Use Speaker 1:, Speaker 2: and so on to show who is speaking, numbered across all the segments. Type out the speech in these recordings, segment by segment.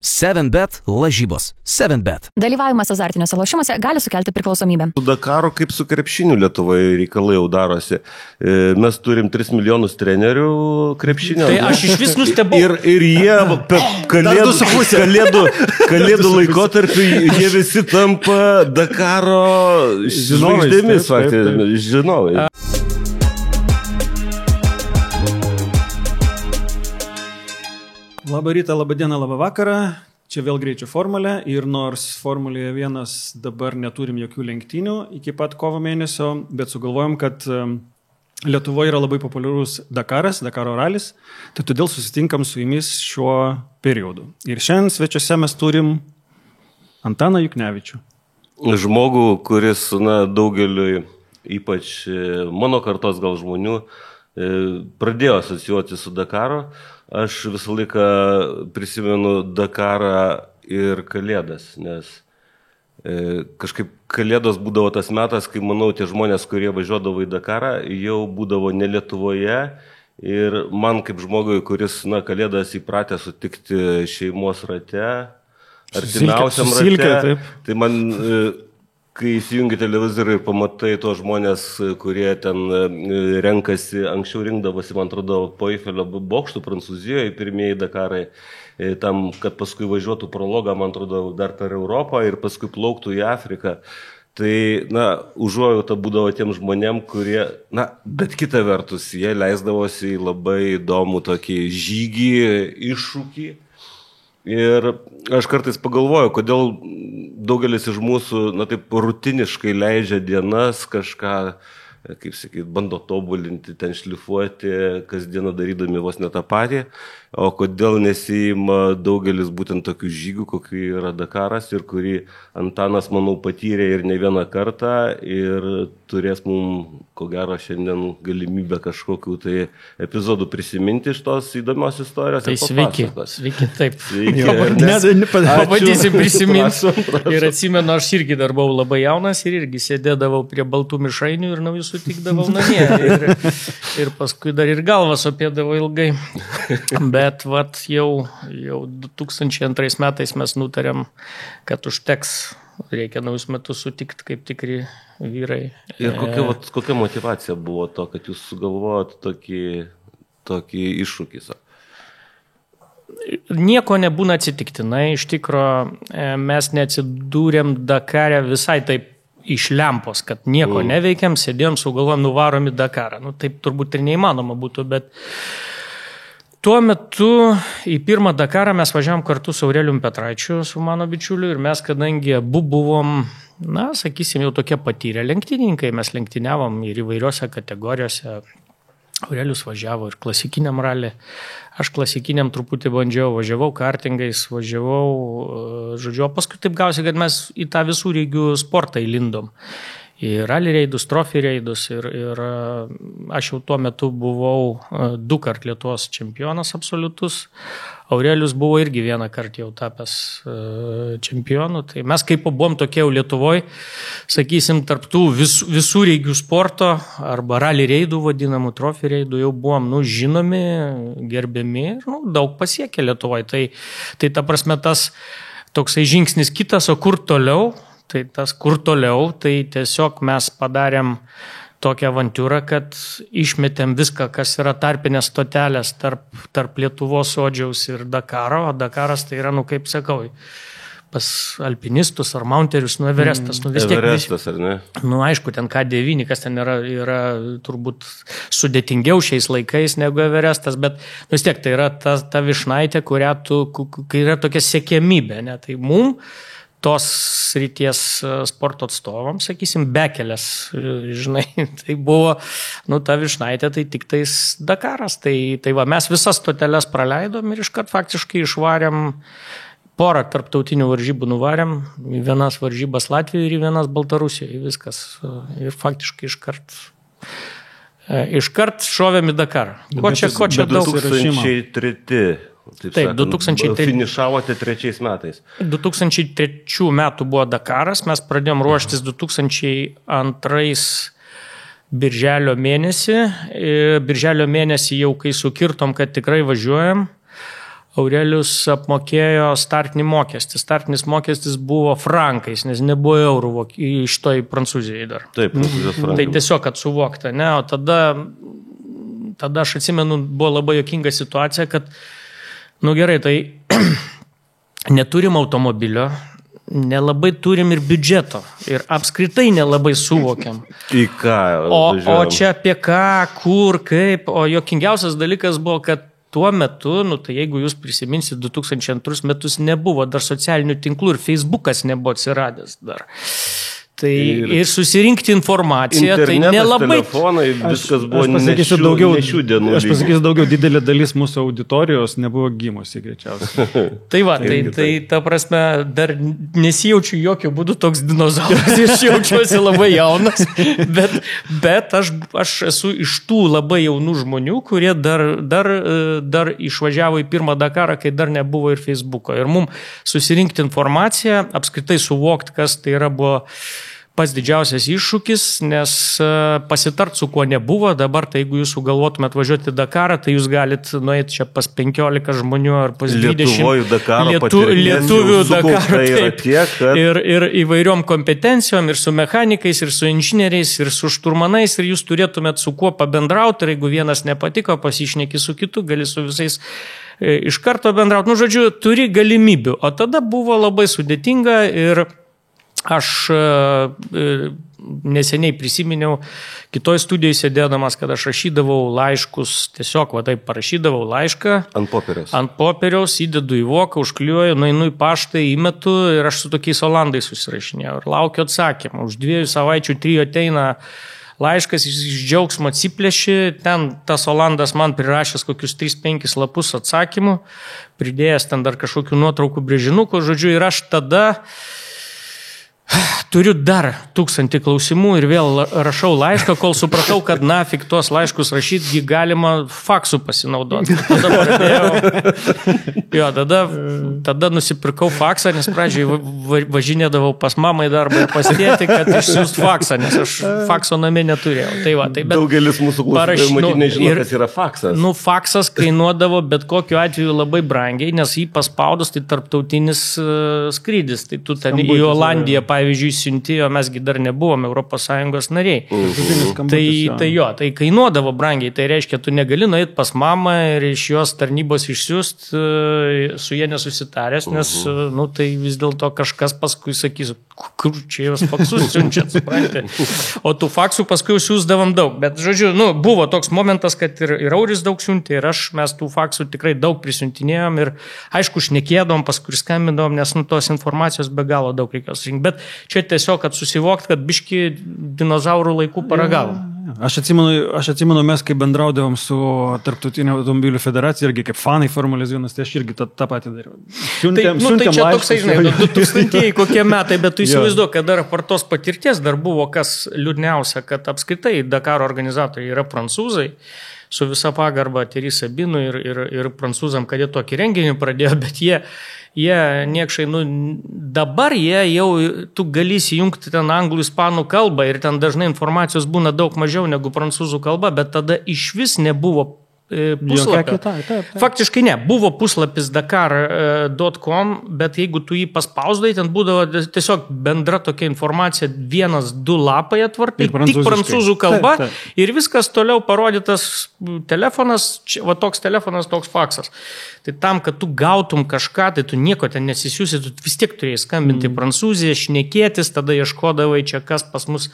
Speaker 1: 7bet lažybos. 7bet.
Speaker 2: Dalyvavimas azartiniuose lošimuose gali sukelti priklausomybę.
Speaker 3: Su Dakaru kaip su krepšiniu Lietuvoje reikalai jau darosi. Mes turim 3 milijonus trenerių krepšinio.
Speaker 4: Tai aš iš vis nustebau.
Speaker 3: Ir jie kalėdų laikotarpį jie visi tampa Dakaro žvaigždėmis. Žinovai.
Speaker 5: Labą rytą, labą dieną, labą vakarą. Čia vėl greičio formulė ir nors Formulėje 1 dabar neturim jokių lenktynių iki pat kovo mėnesio, bet sugalvojom, kad Lietuvoje yra labai populiarus Dakaras, Dakaro ralis, tai todėl susitinkam su jumis šiuo periodu. Ir šiandien svečiuose mes turim Antaną Juknevičių.
Speaker 3: Žmogų, kuris daugeliui, ypač mano kartos gal žmonių, pradėjo asocijuoti su Dakaru. Aš visą laiką prisimenu Dakarą ir Kalėdas, nes kažkaip Kalėdos būdavo tas metas, kai, manau, tie žmonės, kurie važiuodavo į Dakarą, jau būdavo ne Lietuvoje ir man kaip žmogui, kuris, Kalėdas įpratę sutikti šeimos rate, artimiausiam rate, tai man, kai įsijungi televizorių ir pamatai tos žmonės, kurie ten renkasi, anksčiau rinkdavosi, man atrodo, po Eifelio bokštų Prancūzijoje, pirmieji Dakarai, tam, kad paskui važiuotų prologą, man atrodo, dar per Europą ir paskui plauktų į Afriką. Tai, užuojauta būdavo tiem žmonėm, kurie, bet kita vertus, jie leisdavosi į labai įdomų tokį žygį, iššūkį. Ir aš kartais pagalvoju, kodėl daugelis iš mūsų, taip rutiniškai leidžia dienas kažką, kaip sakyti, bando tobulinti, ten šlifuoti, kasdieną darydami vos ne tą patį, o kodėl nesiima daugelis būtent tokių žygių, kokių yra Dakaras ir kurį Antanas, manau, patyrė ir ne vieną kartą ir turės mums, ko gero, šiandien galimybę kažkokių tai epizodų prisiminti iš tos įdomios istorijos.
Speaker 4: Tai sveiki, taip.
Speaker 3: Sveiki.
Speaker 4: Pabandysim prisiminti. Ir atsimenu, aš irgi dar buvau labai jaunas ir irgi sėdėdavau prie baltų mišrainių ir naujus sutikdavau namie. Ir paskui dar ir galvą sopėdavau ilgai. Bet jau 2002 metais mes nutarėm, kad užteks, reikia naujus metus sutikti kaip tikri vyrai.
Speaker 3: Ir kokia motivacija buvo to, kad jūs sugalvojot tokį iššūkį?
Speaker 4: Nieko nebūna atsitiktinai. Iš tikro, mes neatsidūrėm Dakare visai taip iš lempos, kad nieko neveikiam, sėdėjom, sugalvojom, nuvarom į Dakarą. Taip turbūt ir neįmanoma būtų, bet tuo metu į pirmą Dakarą mes važiavom kartu su Aurelijum Petraičiu, su mano bičiuliu, ir mes, kadangi abu buvom, sakysim, jau tokie patyrę lenktynininkai, mes lenktyniavom ir įvairiose kategorijose. Aurelijus važiavo ir klasikiniam ralį, aš klasikiniam truputį bandžiau, važiavau kartingais, žodžiu, o paskui taip gausi, kad mes į tą visų lygių sportą įlindom. Į rally reidus, trophy reidus ir aš jau tuo metu buvau 2 kart Lietuvos čempionas absoliutus. Aurelijus buvo irgi 1 kart jau tapęs čempionu. Tai mes kaip buvom tokie jau Lietuvoje, sakysim, tarptų visų reigių sporto arba rally reidų vadinamų, trophy reidų jau buvom žinomi, gerbiami ir daug pasiekė Lietuvoje. Tai ta prasme tas toksai žingsnis kitas, o kur toliau? Tai tas kur toliau, tai tiesiog mes padarėm tokią avantiūrą, kad išmetėm viską, kas yra tarpinės stotelės tarp Lietuvos Odžiaus ir Dakaro, o Dakaras tai yra, kaip sakau, pas alpinistus ar mounterius, Everestas.
Speaker 3: Everestas, ar ne?
Speaker 4: Aišku, ten K9, kas ten yra turbūt sudėtingiau šiais laikais negu Everestas, bet vis tiek tai yra ta višnaitė, kai yra tokia siekiamybė, ne? Tai mums tos srities sporto atstovams, sakysim, bekelės, žinai, tai buvo, ta višnaitė, tai tik tais Dakaras. Tai va, mes visas stoteles praleidom ir iškart faktiškai išvarėm porą tarptautinių varžybų nuvarėm, vienas varžybas Latvijoje ir vienas Baltarusijoje, viskas. Ir faktiškai iškart šovėm į Dakarą. Ko čia daug?
Speaker 3: 2003.
Speaker 4: Taip, 2003.
Speaker 3: Finišavote 3 metais.
Speaker 4: 2003 metų buvo Dakaras, mes pradėjom ruoštis 2002 birželio mėnesį. Birželio mėnesį jau kai sukirtom, kad tikrai važiuojam, Aurelijus apmokėjo startinį mokestį. Startinis mokestis buvo frankais, nes nebuvo eurų iš to į Prancūziją dar.
Speaker 3: Taip, Prancūzijos frankai.
Speaker 4: Tai tiesiog, kad suvokta, ne? O tada aš atsimenu, buvo labai jokinga situacija, kad, gerai, tai neturim automobilio, nelabai turim ir biudžeto ir apskritai nelabai suvokiam.
Speaker 3: Į ką?
Speaker 4: O čia apie ką, kur, kaip, o jokingiausias dalykas buvo, kad tuo metu, tai jeigu jūs prisiminsit 2002 metus, nebuvo dar socialinių tinklų ir Facebookas nebuvo atsiradęs dar. Tai ir susirinkti informaciją, tai nelabai...
Speaker 3: Telefonai, viskas buvo
Speaker 5: nešių
Speaker 3: dienų.
Speaker 5: Aš pasakysiu daugiau, didelė dalis mūsų auditorijos nebuvo gimusi greičiausiai.
Speaker 4: Tai va, tai ta prasme, dar nesijaučiu jokių būdų toks dinozauras, aš jaučiuosi labai jaunas, bet aš esu iš tų labai jaunų žmonių, kurie dar išvažiavo į pirmą Dakarą, kai dar nebuvo ir Facebooko. Ir mums susirinkti informaciją, apskritai suvokti, kas tai yra buvo pats didžiausias iššūkis, nes pasitart su kuo nebuvo, dabar tai jeigu jūs sugalvotumėt važiuoti į Dakarą, tai jūs galit nueiti čia pas 15 žmonių ar pas 20 lietuvių Dakarą ir įvairiom kompetencijom, ir su mechanikais, ir su inžinieriais, ir su šturmanais, ir jūs turėtumėt su kuo pabendrauti, ir jeigu vienas nepatiko, pasišneki su kitu, gali su visais iš karto bendrauti. Žodžiu, turi galimybių, o tada buvo labai sudėtinga ir aš neseniai prisiminiau, kitoj studijoje sėdėdamas, kad aš rašydavau laiškus, tiesiog taip parašydavau laišką. Ant popieriaus, įdedu į voką, užkliuoju, nueinu į paštą, įmetu ir aš su tokiais olandais susirašinėjau ir laukiu atsakymą. Už 2 savaičių 3 ateina laiškas, iš džiaugsmo atsiplėši, ten tas olandas man prirašęs kokius 3-5 lapus atsakymų, pridėjęs ten dar kažkokių nuotraukų brėžinukų, žodžiu, ir aš tada turiu dar 1000 klausimų ir vėl rašau laišką, kol supratau, kad nafik tuos laiškus rašyti galima faksų pasinaudoti. Tada nusipirkau faksą, nes pradžiai važinėdavau pas mamą į darbą ir pasitėti, kad išsiųst faksą, nes aš fakso namie neturėjau.
Speaker 3: Daugelis mūsų klausytojų nežino, kas yra faksas.
Speaker 4: Faksas kainuodavo bet kokiu atveju labai brangiai, nes jį paspaudus tai tarptautinis skrydis. Tai tu ten į Olandiją, pavyzdžiui, siuntėjo, mesgi dar nebuvom ES nariai. Tai kainuodavo brangiai, tai reiškia, tu negali nueiti pas mamą ir iš jos tarnybos išsiųst su jie nesusitaręs, nes tai vis dėlto kažkas paskui sakys, kur čia jos faksus siunčiat, supranti. O tų faksų paskui siūsdavom daug, bet žodžiu, buvo toks momentas, kad ir Auris daug siuntė, ir mes tų faksų tikrai daug prisiuntinėjom ir aišku, šnekėdom, paskui skambindom, nes tos informacijos be galo daug reikėjo surinkti, bet čia tiesiog, kad susivokt, kad biški dinozaurų laikų paragavom.
Speaker 5: Aš atsimenu, mes kaip bendraudavom su Tarptautinė automobilių federacija, irgi kaip fanai Formulės 1, tai aš irgi tą patį dariau. Siuntėm
Speaker 4: tai čia
Speaker 5: laiškus,
Speaker 4: toksai, žinai, 2000 kokie metai, bet tu įsivaizduok, kad dar partos patirties dar buvo, kas liūdniausia, kad apskritai Dakaro organizatoriai yra prancūzai, su visa pagarba Thierry Sabinui ir prancūzam, kad jie tokį renginį pradėjo, bet jie niekšai, dabar jie jau, tu gali įsijungti ten anglų, ispanų kalbą ir ten dažnai informacijos būna daug mažiau negu prancūzų kalba, bet tada iš vis nebuvo puslapio.
Speaker 5: Taip.
Speaker 4: Faktiškai ne, buvo puslapis dakar.com, bet jeigu tu jį paspausdai, ten būdavo tiesiog bendra tokia informacija, 1-2 lapai atvartai, tik prancūzų kalba ir viskas toliau parodytas telefonas, va toks telefonas, toks faksas. Tai tam, kad tu gautum kažką, tai tu nieko ten nesisiūsi, tu vis tiek turėjai skambinti Prancūziją, šnekėtis, tada ieškodavai čia kas pas mus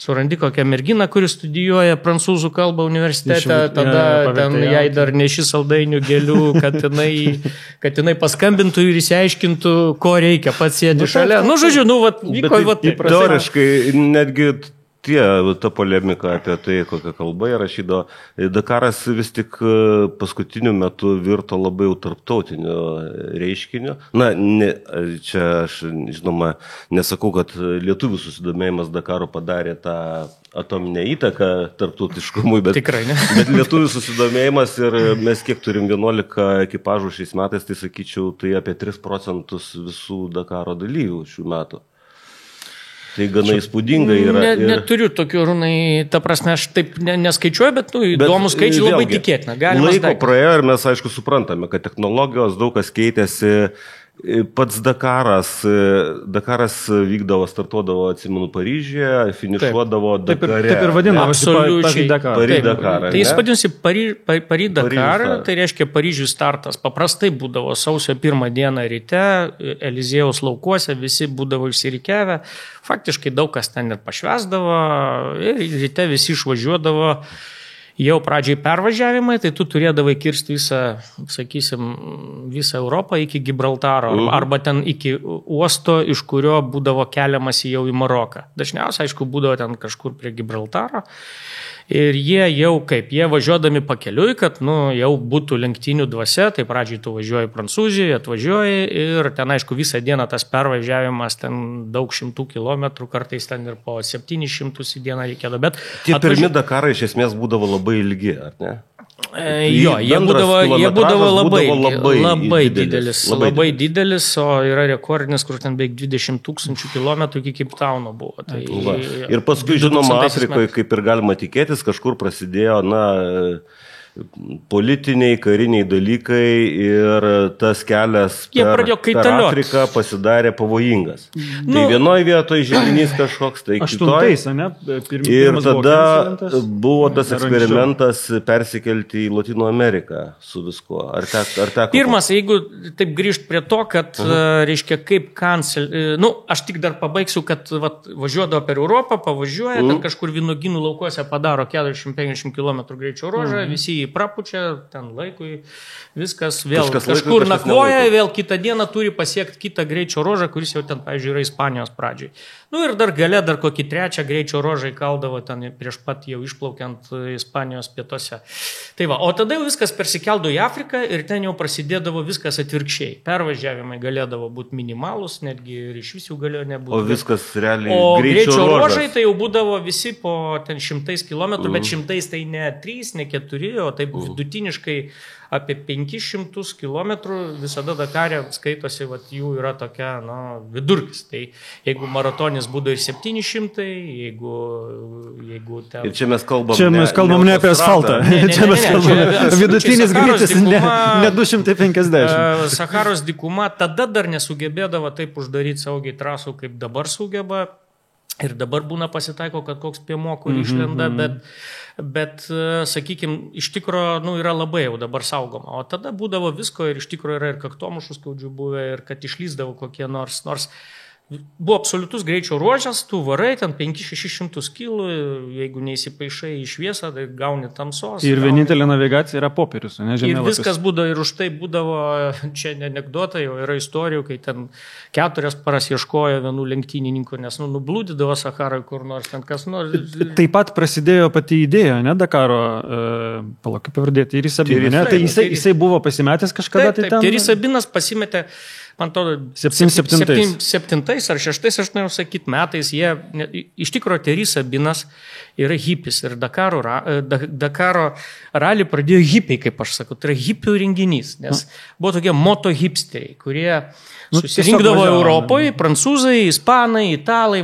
Speaker 4: surandi kokią merginą, kuri studijuoja prancūzų kalbą universitete, tada ten jai dar neši saldainių gėlių, kad jinai paskambintų ir įsiaiškintų, ko reikia, pats sėdi šalia. Žodžiu, vyko taip.
Speaker 3: Teoriškai netgi ta polemika apie tai, kokią kalbą jie rašydavo. Dakaras vis tik paskutiniu metu virto labai jau tarptautiniu reiškiniu. Čia aš, žinoma, nesakau, kad lietuvių susidomėjimas Dakaro padarė tą atominę įtaką tarptautiškumui, bet lietuvių susidomėjimas ir mes kiek turim 11 ekipažų šiais metais, tai sakyčiau, tai apie 3% visų Dakaro dalyvių šių metų. Tai gana įspūdinga yra.
Speaker 4: Neturiu tokių, Runai, ta prasme, aš taip neskaičiuoju, bet įdomus skaičiai labai tikėtina.
Speaker 3: Laiko praėjo ir mes, aišku, suprantame, kad technologijos daug kas keitėsi. Pats Dakaras vykdavo, startuodavo, atsimenu, Paryžiuje, finišuodavo Dakare.
Speaker 5: Taip ir vadinavo,
Speaker 4: absoliučiai
Speaker 5: Dakarą.
Speaker 4: Tai jis vadinasi Pary-Dakar, tai reiškia Paryžių startas. Paprastai būdavo sausio 1 dieną ryte, Eliziejaus laukuose, visi būdavo išsirikiavę, faktiškai daug kas ten ir pašvesdavo, ir ryte visi išvažiuodavo. Jau pradžiai pervažiavimai, tai tu turėdavai kirsti visą Europą iki Gibraltaro arba ten iki uosto, iš kurio būdavo keliamas jau į Maroką. Dažniausiai, aišku, būdavo ten kažkur prie Gibraltaro. Ir jie važiuodami pakeliui, kad jau būtų lenktynių dvasia, tai pradžiai tu važiuoji Prancūzijoje, atvažiuoji ir ten, aišku, visą dieną tas pervažiavimas, ten daug šimtų kilometrų, kartais ten ir po 700 į dieną reikėdavo. Bet
Speaker 3: tie pirmi Dakarai iš esmės būdavo labai ilgi, ar ne?
Speaker 4: Jo, jie būdavo labai didelis, o yra rekordinis, kur ten beveik 20 000 kilometrų iki Keiptauno buvo. Tai
Speaker 3: ir paskui, žinoma, Afrikoje, kaip ir galima tikėtis, kažkur prasidėjo, politiniai, kariniai dalykai ir tas kelias per Afriką pasidarė pavojingas. Tai vienoje vietoje žemynys kažkoks, tai kitoje. Ir tada buvo tas eksperimentas persikelti į Latino Ameriką su viskuo. Ar teko?
Speaker 4: Pirmas, jeigu taip grįžt prie to, kad, reiškia, kaip aš tik dar pabaigsiu, kad važiuodavo per Europą, pavažiuoja, ten kažkur vynuogynų laukuose padaro 40-50 km greičio ruožą, visi prapučia, ten laikui, viskas vėl kažkur nakvoja, vėl kitą dieną turi pasiekti kitą greičio ruožą, kuris jau ten, pavyzdžiui, yra Ispanijos pradžiai. Ir dar gale dar kokį 3 greičio ruožą įkaldavo ten prieš pat jau išplaukiant Ispanijos pietuose. Tai va, o tada jau viskas persikeldavo į Afriką ir ten jau prasidėdavo viskas atvirkščiai. Pervažiavimai galėdavo būti minimalus, netgi ir iš visų galėjo nebūti.
Speaker 3: O viskas realiai
Speaker 4: greičio ruožai tai jau būdavo visi po ten 100 km, bet 100 tai ne 3, ne 4, o taip vidutiniškai apie 500 km visada Dakare skaitosi, jų yra tokia vidurkis. Tai jeigu maratonis būtų ir 700, jeigu ten...
Speaker 3: Ir čia mes kalbam
Speaker 5: ne apie asfaltą. Čia mes kalbam vidutinis greitis, ne 250.
Speaker 4: Saharos dykuma tada dar nesugebėdavo taip uždaryti saugiai trasų, kaip dabar sugeba. Ir dabar būna pasitaiko, kad koks piemuo, kur išlenda, bet sakykime, iš tikro, yra labai jau dabar saugoma. O tada būdavo visko ir iš tikro yra ir kaktomušų skaudžių buvę, ir kad išlysdavo kokie nors buvo absoliutus greičio ruožas, tu varai ten 500-600 kg, jeigu neįsipaišai į šviesą, tai gauni tamsos.
Speaker 5: Ir vienintelė navigacija yra popierius, ne žemėlapis.
Speaker 4: Ir viskas būdavo, ir už tai būdavo, čia ne anekdotai, o yra istorijų, kai ten 4 paras ieškojo vienų lenktynininkų, nes nublūdydavo Saharoje kur nors, ten kas nors.
Speaker 5: Taip pat prasidėjo pati idėja, ne, Dakaro, kaip pavardėti, Thierry Sabine, ne? Tai jisai buvo pasimetęs kažkada tai ten?
Speaker 4: Thierry Sabinas pasimetė, man atrodo, 7 ar 6, aš noriu sakyti, metais, iš tikrųjų Thierry Sabinas yra hipis ir Dakaro ralį pradėjo hipiai, kaip aš sakau, tai yra hipių renginys, nes buvo tokie moto hipsteriai, kurie susirinkdavo Europoje, prancūzai, ispanai, italai,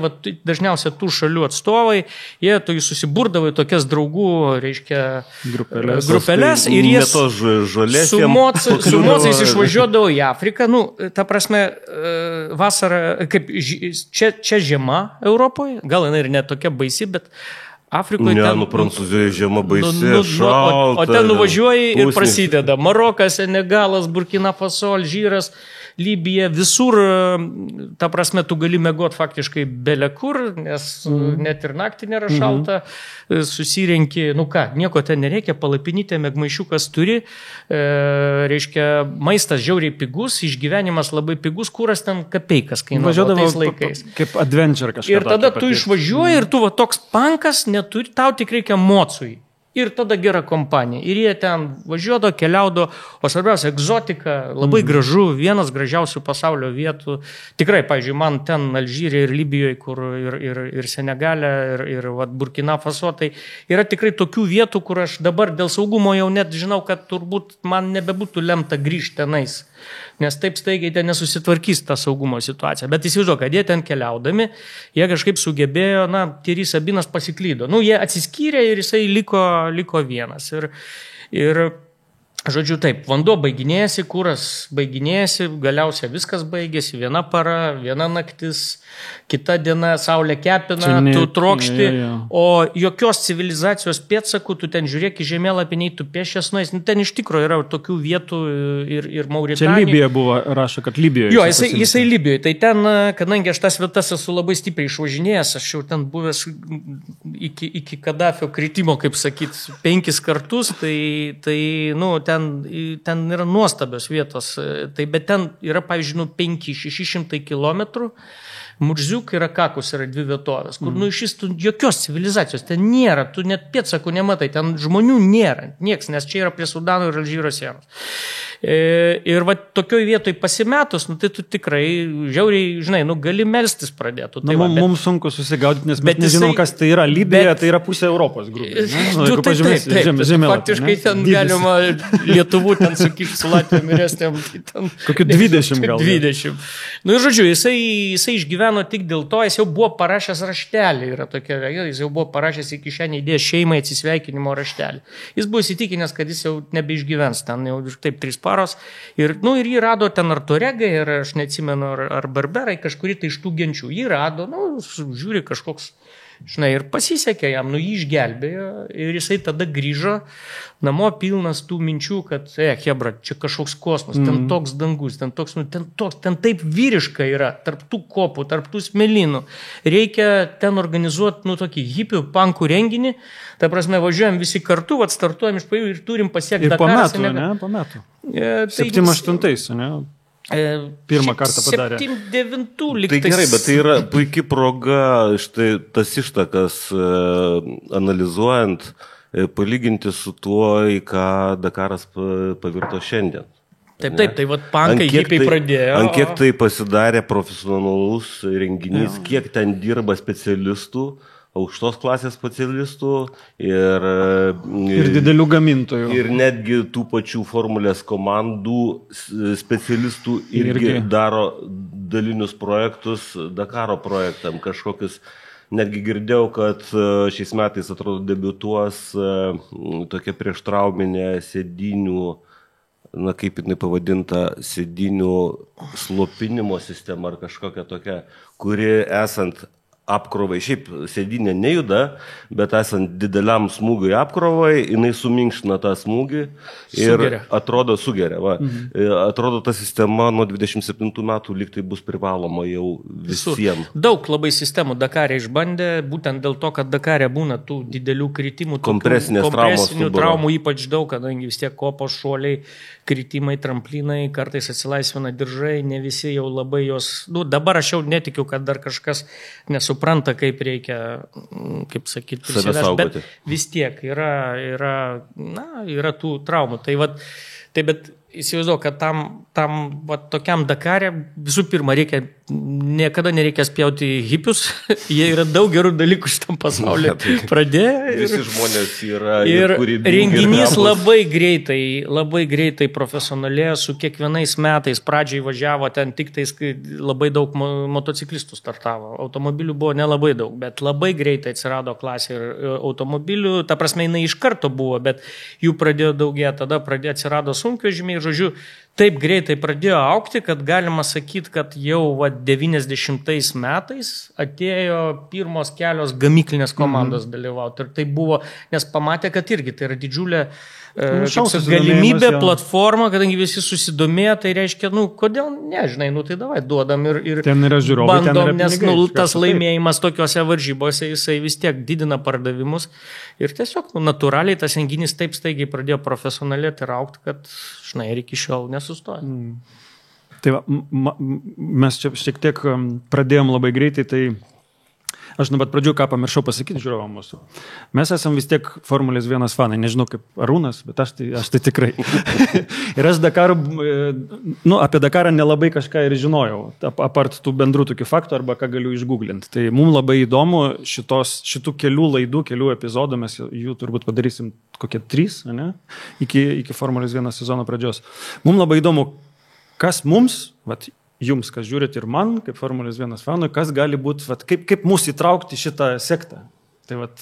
Speaker 4: dažniausiai tų šalių atstovai, jie susiburdavo į tokias draugų, reiškia, grupelės ir jie su mocais išvažiuodavo į Afriką. Ta prasme, vasara, kaip čia žiema Europoje, gal jinai ir ne tokia baisi, bet Afrikoje ten...
Speaker 3: Prancūzijoje žiema baisi, šalta.
Speaker 4: O ten nuvažiuoji ir prasideda Marokas, Senegalas, Burkina Faso, Alžyras, Libija, visur, ta prasme, tu gali mėgoti faktiškai belekur, nes net ir naktį nėra šalta, susirenki, nieko ten nereikia, palapinyti, mėgmaišiukas turi, reiškia, maistas žiauriai pigus, išgyvenimas labai pigus, kuras ten kapeikas kainuodavo tais laikais.
Speaker 5: Kaip adventure kažką.
Speaker 4: Ir tada tu išvažiuoji ir tu toks pankas neturi, tau tik reikia mocui. Ir tada gera kompanija. Ir jie ten važiuodo, keliaudo, o svarbiausia, egzotika, labai gražu, vienas gražiausių pasaulio vietų. Tikrai, pavyzdžiui, man ten Alžyrė ir Libijoje, kur ir Senegalė, ir Burkina Faso, tai yra tikrai tokių vietų, kur aš dabar dėl saugumo jau net žinau, kad turbūt man nebebūtų lemta grįžti tenais. Nes taip staigiai ten nesusitvarkys tą saugumo situaciją. Bet įsivaizduok, kad jie ten keliaudami, jie kažkaip sugebėjo, Thierry Sabinas pasiklydo. Jie atsiskyrė ir jisai liko vienas. Ir žodžiu, taip, vanduo baiginėjasi, kuras baiginėjasi, galiausiai viskas baigėsi, viena para, viena naktis, kita diena, saulė kepina, tu trokšti, o jokios civilizacijos pėdsakų, tu ten žiūrėk į žemėlapį, nei tu pėsčias nueis, ten iš tikrųjų yra tokių vietų ir Mauritanija.
Speaker 5: Čia Libija buvo, rašo, kad Libijoje.
Speaker 4: Jo, jisai Libijoje, tai ten, kadangi aš tas vietas esu labai stipriai išvažinėjęs, aš jau ten buvęs iki Kadafio kritimo, kaip sakyt, 5 kartus, tai ten yra nuostabios vietos, bet ten yra, pavyzdžiui, 500-600 kilometrų, Murziuk ir Akakus yra 2 vietovės, kur iš vis jokios civilizacijos ten nėra, tu net pėdsakų nematai, ten žmonių nėra, nieks, nes čia yra prie Sudano ir Alžyro sienos. Ir va tokioj vietoj pasimetus, tai tu tikrai žiauriai, žinai, gali melstis pradėtų. Tai
Speaker 5: mums sunku susigaudyti, nes mes nežinom, kas tai yra. Libija tai yra pusė Europos grubiai.
Speaker 4: Taip, faktiškai ten galima Lietuvų ten sukišti su Latvijom ir Estijom.
Speaker 5: Kokiu 20 gal.
Speaker 4: 20. Ir žodžiu, jisai išgyveno tik dėl to, jis jau buvo parašęs raštelį, jis jau buvo parašęs į kišenę įdėjęs šeimai atsisveikinimo raštelį. Jis buvo įsitikinęs, kad jis jau nebeišgyvens, ten jau taip 3 paros. Ir jį rado ten ar Tuaregai, ir aš neatsimenu, ar Berberai, kažkuri tai iš tų genčių. Jį rado, žiūri kažkoks, žinai, ir pasisekė jam, jį išgelbėjo ir jisai tada grįžo namo pilnas tų minčių, kad, hebra, čia kažkoks kosmos, ten toks dangus, ten taip vyriška yra, tarp tų kopų, tarp tų smėlynų. Reikia ten organizuoti, tokį hipių, pankų renginį, ta prasme, važiuojam visi kartu, startuojam iš pajų ir turim pasiekti Dakarą.
Speaker 5: Ir po metų. 7-8, ne? Pirmą kartą padarė.
Speaker 4: 7-9 lygtais.
Speaker 3: Tai gerai, bet tai yra puikia proga štai tas ištakas analizuojant, palyginti su tuo, į ką Dakaras pavirto šiandien.
Speaker 4: Taip, tai pankai hipiai pradėjo.
Speaker 3: Ant kiek tai pasidarė profesionalus renginys, kiek ten dirba specialistų, aukštos klasės specialistų ir
Speaker 5: didelių gamintojų.
Speaker 3: Ir netgi tų pačių formulės komandų specialistų irgi daro dalinius projektus Dakaro projektam. Kažkokius, netgi girdėjau, kad šiais metais, atrodo, debiutuos tokia prieštrauminė sėdinių, kaip jinai pavadinta, sėdinių slopinimo sistema ar kažkokia tokia, kuri esant apkrovai, šiaip sėdinė nejuda, bet esant dideliam smūgiui apkrovai, jinai suminkština tą smūgį ir sugeria. Atrodo, ta sistema nuo 27 metų lyg tai bus privaloma jau visiems.
Speaker 4: Daug labai sistemų Dakare išbandė, būtent dėl to, kad Dakare būna tų didelių kritimų, kompresinių traumų ypač daug, kadangi vis tiek kopos šuoliai, kritimai, tramplinai, kartais atsilaisvina diržai, ne visi jau labai jos... Dabar aš jau netikiu, kad dar kažkas nesupranta, kaip reikia, kaip sakyti, prisivežti, bet vis tiek yra tų traumų. Bet įsivaizduoju, kad tam tokiam Dakare visų pirma niekada nereikia spjauti hipius, jie yra daug gerų dalykų šitam pasaulyje pradėjo.
Speaker 3: Visi žmonės yra
Speaker 4: ir renginys labai greitai profesionalėjo, su kiekvienais metais pradžiai važiavo ten tik tais labai daug motociklistų startavo, automobilių buvo nelabai daug, bet labai greitai atsirado klasė ir automobilių, ta prasme jinai iš karto buvo, bet jų pradėjo daugėti, tada atsirado sunkvežimiai. Žodžiu, taip greitai pradėjo augti, kad galima sakyti, kad jau 90 metais atėjo pirmos kelios gamyklinės komandos dalyvauti. Ir tai buvo, nes pamatė, kad irgi tai yra didžiulė galimybė, platforma, kadangi visi susidomėjo, tai reiškia, kodėl nežinai, tai davai, duodam ir bandom, nes tas laimėjimas tokiuose varžybose, jisai vis tiek didina pardavimus ir tiesiog natūraliai tas renginys taip staigiai pradėjo profesionalėti ir aukti, kad, žinai, ir iki šiol nesustoja.
Speaker 5: Tai va, mes čia šiek tiek pradėjom labai greitai, tai aš nuo pat pradžių ką pamiršau pasakyti žiūrovam mūsų. Mes esam vis tiek Formulės 1 fanai, nežinau kaip Arūnas, bet aš tai tikrai. Ir aš apie Dakarą nelabai kažką ir žinojau, apart tų bendrų tokių faktų arba ką galiu išgooglinti. Tai mums labai įdomu šitų kelių epizodų, mes jų turbūt padarysim kokie 3, ne? Iki Formulės 1 sezono pradžios. Mums labai įdomu, kas mums, vat, jums, kas žiūrit ir man, kaip Formulės 1 fanui, kas gali būti, vat, kaip mūsų įtraukti šitą sektą. Tai vat,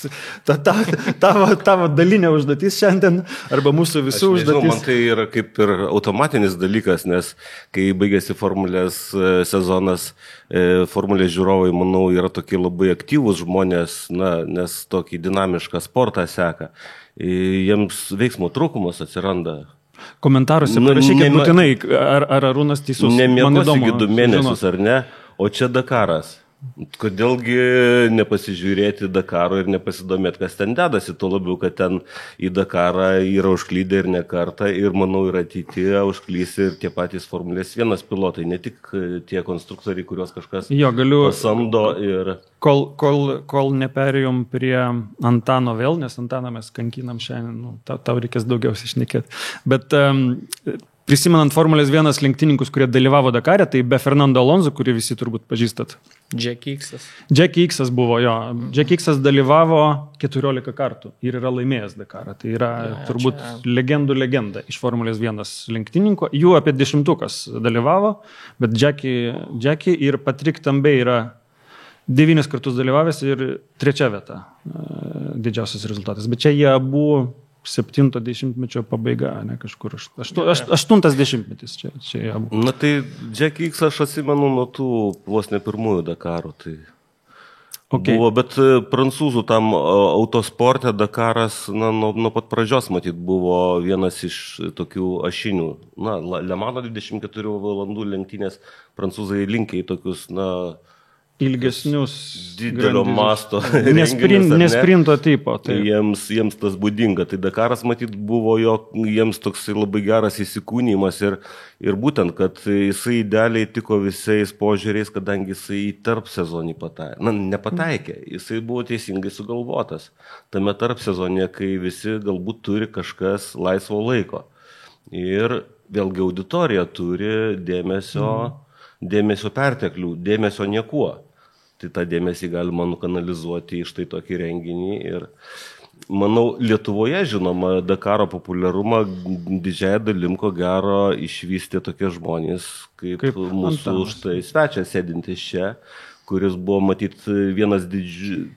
Speaker 5: tavo dalinė užduotis šiandien, arba mūsų visų užduotis.
Speaker 3: Man tai yra kaip ir automatinis dalykas, nes kai baigėsi Formulės sezonas, Formulės žiūrovai, manau, yra tokie labai aktyvūs žmonės, nes tokį dinamišką sportą seka. Jiems veiksmo trūkumas atsiranda.
Speaker 5: Komentaruose parašykit būtinai, ar Arūnas teisus.
Speaker 3: Nemiegosi iki 2 mėnesius, ar ne? O čia Dakaras. Kodėlgi nepasižiūrėti Dakaro ir nepasidomėti, kas ten dedasi, tuo labiau, kad ten į Dakarą yra užklydę ir ne kartą ir, manau, ir ateityje užklys ir tie patys Formulės 1 pilotai, ne tik tie konstruktoriai, kuriuos kažkas pasamdo. Ir...
Speaker 5: Kol neperėjom prie Antano vėl, nes Antaną mes kankinam šiandien, tau reikės daugiausiai šnekėti. Bet prisimenant Formulės 1 lenktyninkus, kurie dalyvavo Dakare, tai be Fernando Alonso, kurį visi turbūt pažįstat.
Speaker 4: Jackie X'as.
Speaker 5: Jackie X'as buvo, jo. Jackie X'as dalyvavo 14 kartų ir yra laimėjęs Dakarą. Tai yra turbūt legendų legenda iš Formulės 1 lenktyninko. Jų apie 10 dalyvavo, bet Jackie ir Patrick Tambay yra 9 kartus dalyvavęs ir 3 vieta didžiausias rezultatas. Bet čia jie abu 70-mečio pabaiga, ne kažkur 80-metis čia jie abu.
Speaker 3: Na tai Jackie X aš atsimenu nuo tų vos ne pirmųjų Dakarų. Tai buvo, bet prancūzų tam autosporte Dakaras nuo pat pradžios matyt buvo vienas iš tokių ašinių. Le Mano 24 valandų lenktynės prancūzai linkia į tokius,
Speaker 5: ilgesnius
Speaker 3: didelio masto
Speaker 5: nesprinto tipo. Tai
Speaker 3: jiems tas būdinga. Tai Dakaras matyt buvo jiems toks labai geras įsikūnymas ir būtent, kad jisai idealiai tiko visais požiūriais, kadangi jisai į tarp sezonį nepataikė. Jisai buvo teisingai sugalvotas. Tame tarp sezonė, kai visi galbūt turi kažkas laisvo laiko. Ir vėlgi auditorija turi dėmesio perteklių, dėmesio niekuo. Tai tą dėmesį galima nukanalizuoti iš tai tokį renginį ir manau, Lietuvoje, žinoma, Dakaro populiarumą didžiąją dalim ko gero išvystė tokie žmonės, kaip mūsų štai svečias sėdintis čia, kuris buvo matyti vienas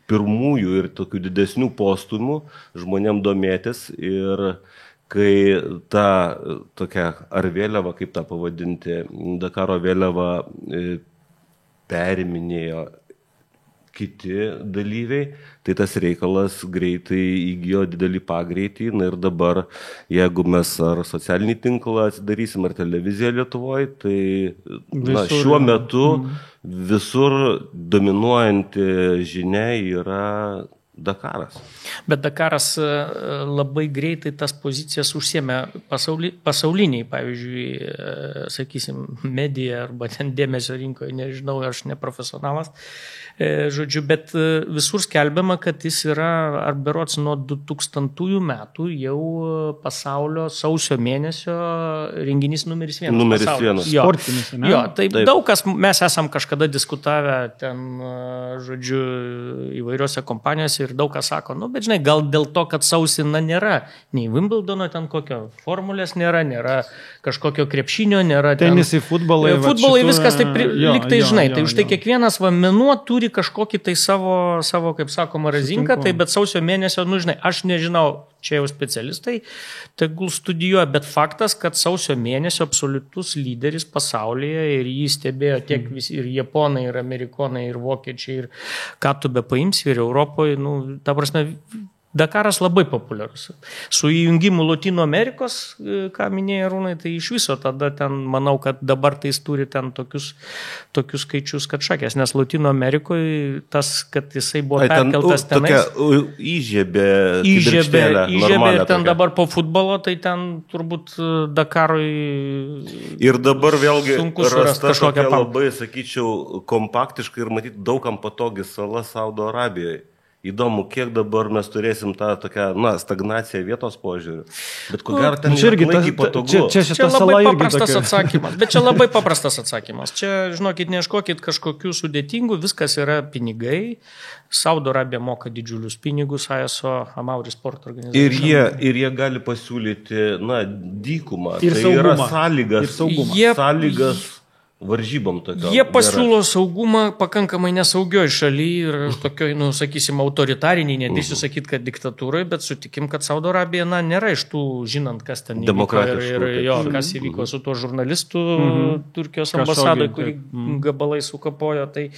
Speaker 3: pirmųjų ir tokių didesnių postumių žmonėm domėtis ir kai ta tokia ar vėliava, kaip tą pavadinti, Dakaro vėliava periminėjo kiti dalyviai, tai tas reikalas greitai įgijo didelį pagreitį. Ir dabar, jeigu mes ar socialinį tinklą atsidarysim, ar televiziją Lietuvoje, tai šiuo metu visur dominuojanti žinia yra Dakaras.
Speaker 4: Bet Dakaras labai greitai tas pozicijas užsiėmė pasauliniai, pavyzdžiui, sakysim, medija arba ten dėmesio rinkoje, nežinau, aš neprofesionalas, žodžiu, bet visur skelbiama, kad jis yra, ar berods nuo 2000 metų jau pasaulio sausio mėnesio renginys numeris 1.
Speaker 3: Numeris 1.
Speaker 4: Sportinis, ne? Jo, taip. Daug kas, mes esam kažkada diskutavę ten, žodžiu, įvairiose kompanijose ir daug kas sako, bet žinai, gal dėl to, kad sausį nėra nei Wimbledono, ten kokio formulės nėra kažkokio krepšinio, nėra
Speaker 5: tenisai, futbolai,
Speaker 4: viskas taip liktai, žinai, tai už tai kiekvienas mėnuo turi kažkokį tai savo, kaip sakoma, razinką, tai bet sausio mėnesio, žinai, aš nežinau, čia jau specialistai, tegul studijuoja, bet faktas, kad sausio mėnesio absoliutus lyderis pasaulyje ir jį stebėjo tiek visi, ir japonai, ir amerikonai, ir vokiečiai, ir ką tu be paimsi, ir Europoje, ta prasme, Dakaras labai populiarus. Su įjungimu Latino Amerikos, ką minėjo Arūnai, tai iš viso tada ten, manau, kad dabar tai jis turi ten tokius skaičius, kad šakės, nes Latino Amerikoje tas, kad jisai buvo perkeltas tenais.
Speaker 3: Įžiebė
Speaker 4: ir ten dabar po futbolo, tai ten turbūt Dakarui
Speaker 3: ir dabar vėlgi rasta tokia
Speaker 4: kažkokia
Speaker 3: labai, sakyčiau, kompaktiškai ir matyti daugam patogi sala Saudo Arabijoje. Įdomu, kiek dabar mes turėsim tą tokią, stagnaciją vietos požiūrių. Bet ko gero ten
Speaker 5: irgi
Speaker 3: irgi patogu.
Speaker 5: Čia
Speaker 4: labai paprastas atsakymas. Bet čia labai paprastas atsakymas. Čia, žinokit, neieškokit kažkokių sudėtingų, viskas yra pinigai. Saudo Arabija moka didžiulius pinigus ASO, Amauri sporto organizacijai.
Speaker 3: Ir jie gali pasiūlyti, dykumą.
Speaker 5: Ir
Speaker 3: tai
Speaker 5: saugumą.
Speaker 3: Yra sąlygas.
Speaker 5: Ir saugumą.
Speaker 3: Sąlygas varžybom tokio.
Speaker 4: Jie pasiūlo saugumą pakankamai nesaugioj šaly ir tokioj, sakysim, autoritariniai, nedėsiu sakyti, kad diktatūrai, bet sutikim, kad Saudo Arabija, nėra iš tų, žinant, kas ten įvyko ir kas įvyko su tuo žurnalistu Turkijos ambasadai, kurį gabalai sukapojo, tai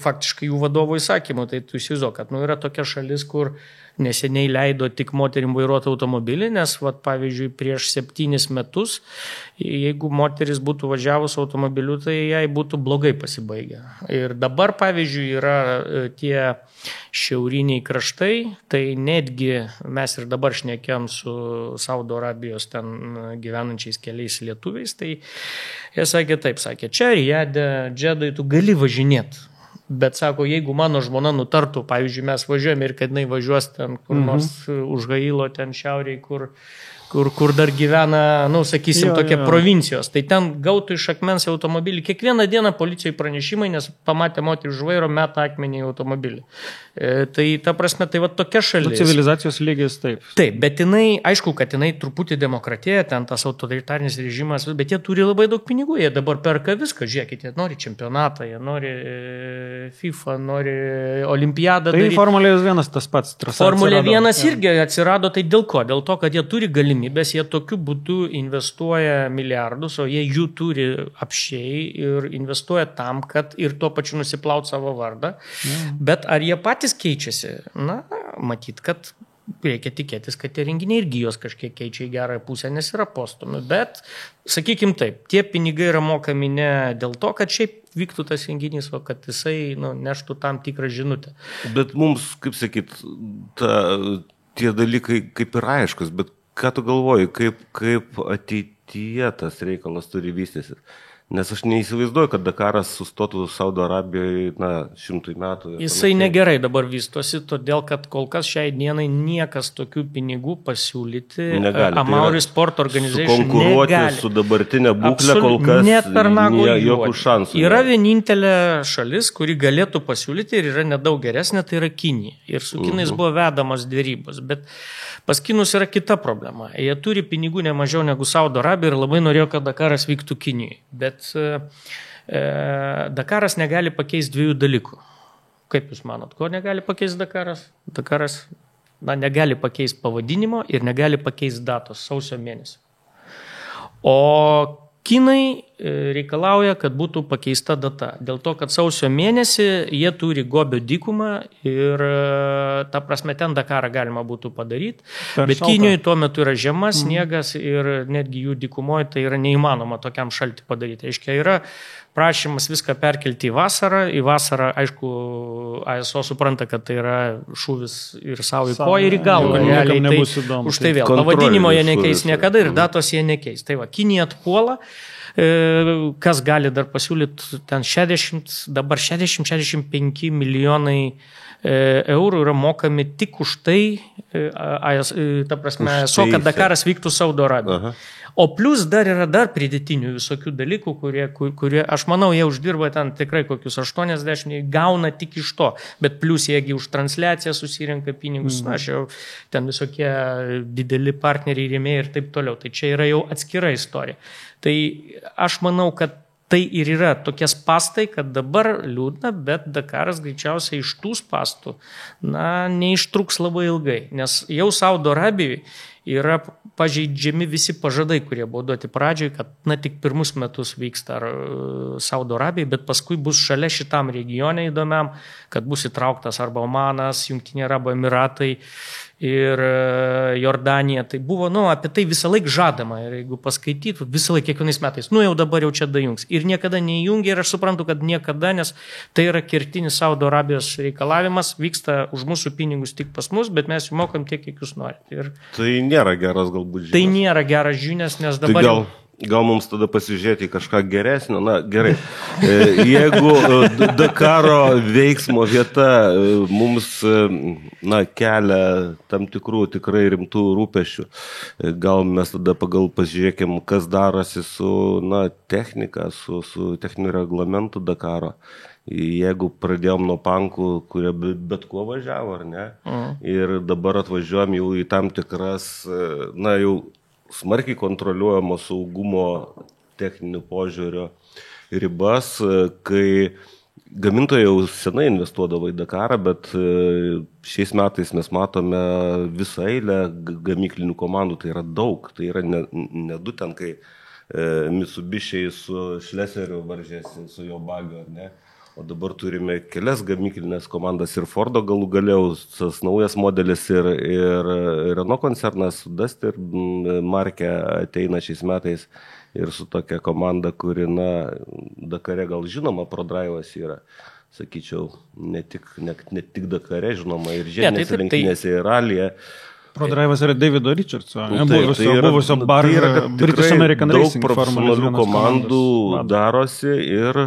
Speaker 4: faktiškai jų vadovo įsakymų, tai tu įsivaizduok, kad yra tokia šalis, kur neseniai leido tik moterim vairuoti automobilį, nes, pavyzdžiui, prieš 7 metus, jeigu moteris būtų važiavus automobiliu, tai jai būtų blogai pasibaigę. Ir dabar, pavyzdžiui, yra tie šiauriniai kraštai, tai netgi mes ir dabar šnekėm su Saudo Arabijos ten gyvenančiais keliais lietuviais, tai jie sakė taip, čia Rijade, Džedai, tu gali važinėti. Bet sako, jeigu mano žmona nutartų, pavyzdžiui, mes važiuojame ir kad jinai važiuos ten kur nors už Gailo, ten šiauriai, kur dar gyvena, sakysim, tokie provincijos, tai ten gautų iš akmens automobilį. Kiekvieną dieną policijai pranešimai, nes pamatė moterį už vairo, meta akmenį į automobilį. Tai ta prasme, tai tokia šalis.
Speaker 5: Civilizacijos lygis taip.
Speaker 4: Taip, bet jinai, aišku, kad jinai truputį demokratija, ten tas autoritarinis režimas, bet jie turi labai daug pinigų, jie dabar perka viską, žiūrėkit, jie nori čempionatą, jie nori FIFA, nori olimpiadą.
Speaker 5: Tai Formulė 1 tas pats.
Speaker 4: Formulė 1 irgi atsirado, tai dėl ko? Dėl to, kad jie turi galimybės, jie tokiu būdu investuoja milijardus, o jie jų turi apšiai ir investuoja tam, kad ir tuo pačiu nusiplaut savo vardą. Bet ar jie patys keičiasi? Matyt, kad reikia tikėtis, kad tie renginiai irgi jos kažkiek keičia į gerąją pusę, nes yra postumių. Bet, sakykim taip, tie pinigai yra mokami ne dėl to, kad šiaip vyktų tas renginys, o kad jisai neštų tam tikrą žinutę.
Speaker 3: Bet mums, kaip sakyt, tie dalykai kaip ir aiškus, bet ką tu galvoji, kaip ateityje tas reikalas turi vystytis? Nes aš neįsivaizduoju, kad Dakaras sustotų Saudo Arabijoje 100 metų.
Speaker 4: Jisai negerai dabar vystosi, todėl kad kol kas šiai dienai niekas tokių pinigų pasiūlyti
Speaker 3: negali.
Speaker 4: Amauri sporto organizacijai
Speaker 3: konkuruoti
Speaker 4: negali.
Speaker 3: Su dabartinė būklė kol kas jokių šansų.
Speaker 4: Yra vienintelė šalis, kuri galėtų pasiūlyti ir yra nedaug geresnė, tai yra Kinija. Ir su Kinais buvo vedamos dėrybos, bet pas Kinus yra kita problema. Jie turi pinigų ne mažiau negu Saudo Arabija ir labai norėjo, kad Dakaras vyktų Kinijai. Bet Dakaras negali pakeisti 2 dalykų. Kaip jūs manot, ko negali pakeisti Dakaras? Dakaras negali pakeisti pavadinimo ir negali pakeisti datos sausio mėnesio. O Kinai reikalauja, kad būtų pakeista data. Dėl to, kad sausio mėnesį jie turi Gobio dykumą ir ta prasme ten Dakarą galima būtų padaryti. Bet Kinijoje tuo metu yra žemas, sniegas ir netgi jų dykumoje tai yra neįmanoma tokiam šaltį padaryti. Aiškiai, yra prašymas viską perkelti į vasarą. Į vasarą, aišku, ASO supranta, kad tai yra šūvis ir savo į koją ir į galvą. Už tai vėl. Pavadinimo jie nekeis niekada ir datos jie nekeis. Tai va, Kinija atpuola. Kas gali dar pasiūlyti, ten 60-65 milijonai eurų yra mokami tik už tai, ta prasme, kad Dakaras vyktų Saudo Arabijoje. O plus dar yra pridėtinių visokių dalykų, kurie, aš manau, jie uždirba ten tikrai kokius 80, gauna tik iš to, bet plus jiegi už transliaciją susirenka pinigus, ten visokie dideli partneriai, rėmėjai ir taip toliau. Tai čia yra jau atskira istorija. Tai aš manau, kad tai ir yra tokie spastai, kad dabar liūdna, bet Dakaras greičiausiai iš tų spastų, neištruks labai ilgai, nes jau Saudo Arabijoje yra pažeidžiami visi pažadai, kurie buvo duoti pradžioj, kad tik pirmus metus vyksta Saudo Arabijai, bet paskui bus šalia šitam regione įdomiam, kad bus įtrauktas arba Omanas, Jungtiniai Arabų Emiratai ir Jordanija. Tai buvo, apie tai visą laiką žadama ir jeigu paskaitytų, visą laiką kiekvienais metais, jau dabar jau čia dajungs. Ir niekada neįjungia ir aš suprantu, kad niekada, nes tai yra kertinis Saudo Arabijos reikalavimas, vyksta už mūsų pinigus tik pas mus, bet mes jų mokam tiek, kiek jūs norite. Ir
Speaker 3: tai nėra geras galbūt žinias.
Speaker 4: Tai nėra geras žinias, nes dabar...
Speaker 3: Tai gal mums tada pasižiūrėti į kažką geresnio. Na, gerai. Jeigu Dakaro veiksmo vieta mums kelia tam tikrų tikrai rimtų rūpesčių, gal mes tada pasižiūrėkim, kas darosi su technika, su techniniu reglamentu Dakaro. Jeigu pradėjom nuo pankų, kurie bet kuo važiavo, ar ne? Ir dabar atvažiuojam jau į tam tikras, jau smarkiai kontroliuojamo saugumo techninių požiūrio ribas, kai gamintojai jau senai investuodavo į Dakarą, bet šiais metais mes matome visą eilę gamyklinių komandų, tai yra daug, tai yra ne du ten, kai Mitsubišiai su Schleseriu varžėsi, su jo bagiu, ar ne? O dabar turime kelias gamyklinės komandas ir Fordo galų galiausias naujas modelis ir Renault koncernas Duster markė ateina šiais metais ir su tokia komanda, kuri, Dakare gal žinoma, ProDrive'as yra, sakyčiau, ne tik Dakare žinoma, ir žiedinėse lenktynėse ir ralyje.
Speaker 5: ProDrive'as yra Davido Richardso, buvusio British American Racing
Speaker 3: daug profesionalių komandų darosi ir...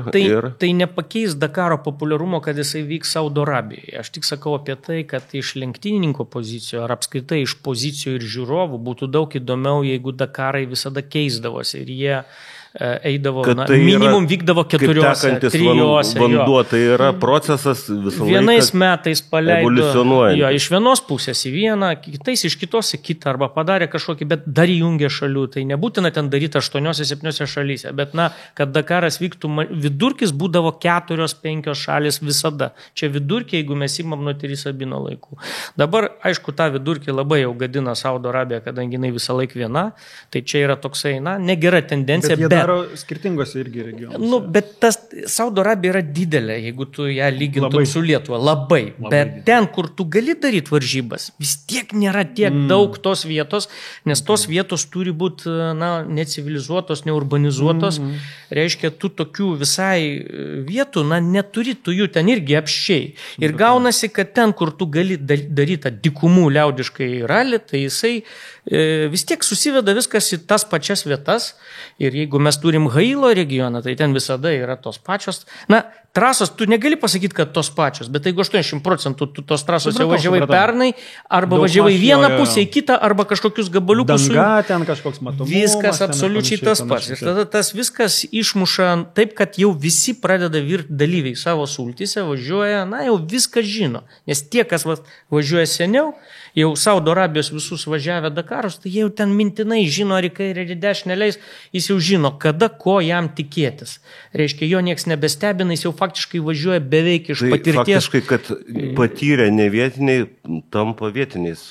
Speaker 4: Tai nepakeis Dakaro populiarumo, kad jisai vyks Saudo Arabijoje. Aš tik sakau apie tai, kad iš lenktynininko pozicijų ar apskritai iš pozicijų ir žiūrovų būtų daug įdomiau, jeigu Dakarai visada keisdavosi ir jie eidavo, minimum vykdavo 4, 3.
Speaker 3: Vanduo, tai yra procesas visą laiką.
Speaker 4: Vienais metais paleido iš vienos pusės į vieną, kitais iš kitos į kitą, arba padarė kažkokį, bet dar įjungė šalių. Tai nebūtina ten daryti 8-7 šalyse, bet kad Dakaras vyktų, vidurkis būdavo 4-5 šalis visada. Čia vidurkį, jeigu mes imam nuo Tirisabino laikų. Dabar, aišku, tą vidurkį labai jau gadina Saudo Arabija, kadangi jinai visą laiką viena, tai čia yra toksai, negera tendencija,
Speaker 5: bet skirtingose irgi regionuose.
Speaker 4: Bet tas Saudo Arabija yra didelė, jeigu tu ją lygintum su Lietuva. Labai. Bet didelė. Ten, kur tu gali daryti varžybas, vis tiek nėra tiek daug tos vietos, nes tos vietos turi būti necivilizuotos, neurbanizuotos. Reiškia, tu tokių visai vietų, neturi tu jų ten irgi apščiai. Ir gaunasi, kad ten, kur tu gali daryti dykumų liaudiškai ralį, tai jisai vis tiek susiveda viskas į tas pačias vietas. Ir jeigu mes turim Hailo regioną, tai ten visada yra tos pačios. Trasos, tu negali pasakyti, kad tos pačios, bet jeigu 80% tu tos trasos jau važiavai pernai, arba važiavai vieną pusę į kitą, arba kažkokius gabaliukus.
Speaker 5: Danga ten kažkoks matomumas.
Speaker 4: Viskas absoliučiai tas pats. Ir tada tas viskas išmuša taip, kad jau visi pradeda virti dalyviai savo sultyse, važiuoja, jau viską žino. Nes tie, kas važiuoja seniau, jau Saudo Arabijos visus važiavę Dakarus, tai jie jau ten mintinai žino, ar į kairę ir į dešinę leis, jis jau žino, kada ko jam tikėtis. Reiškia, jo nieks nebestebina, jis jau faktiškai važiuoja beveik iš patirties.
Speaker 3: Faktiškai, kad patyrę ne vietiniai, tampa vietiniais.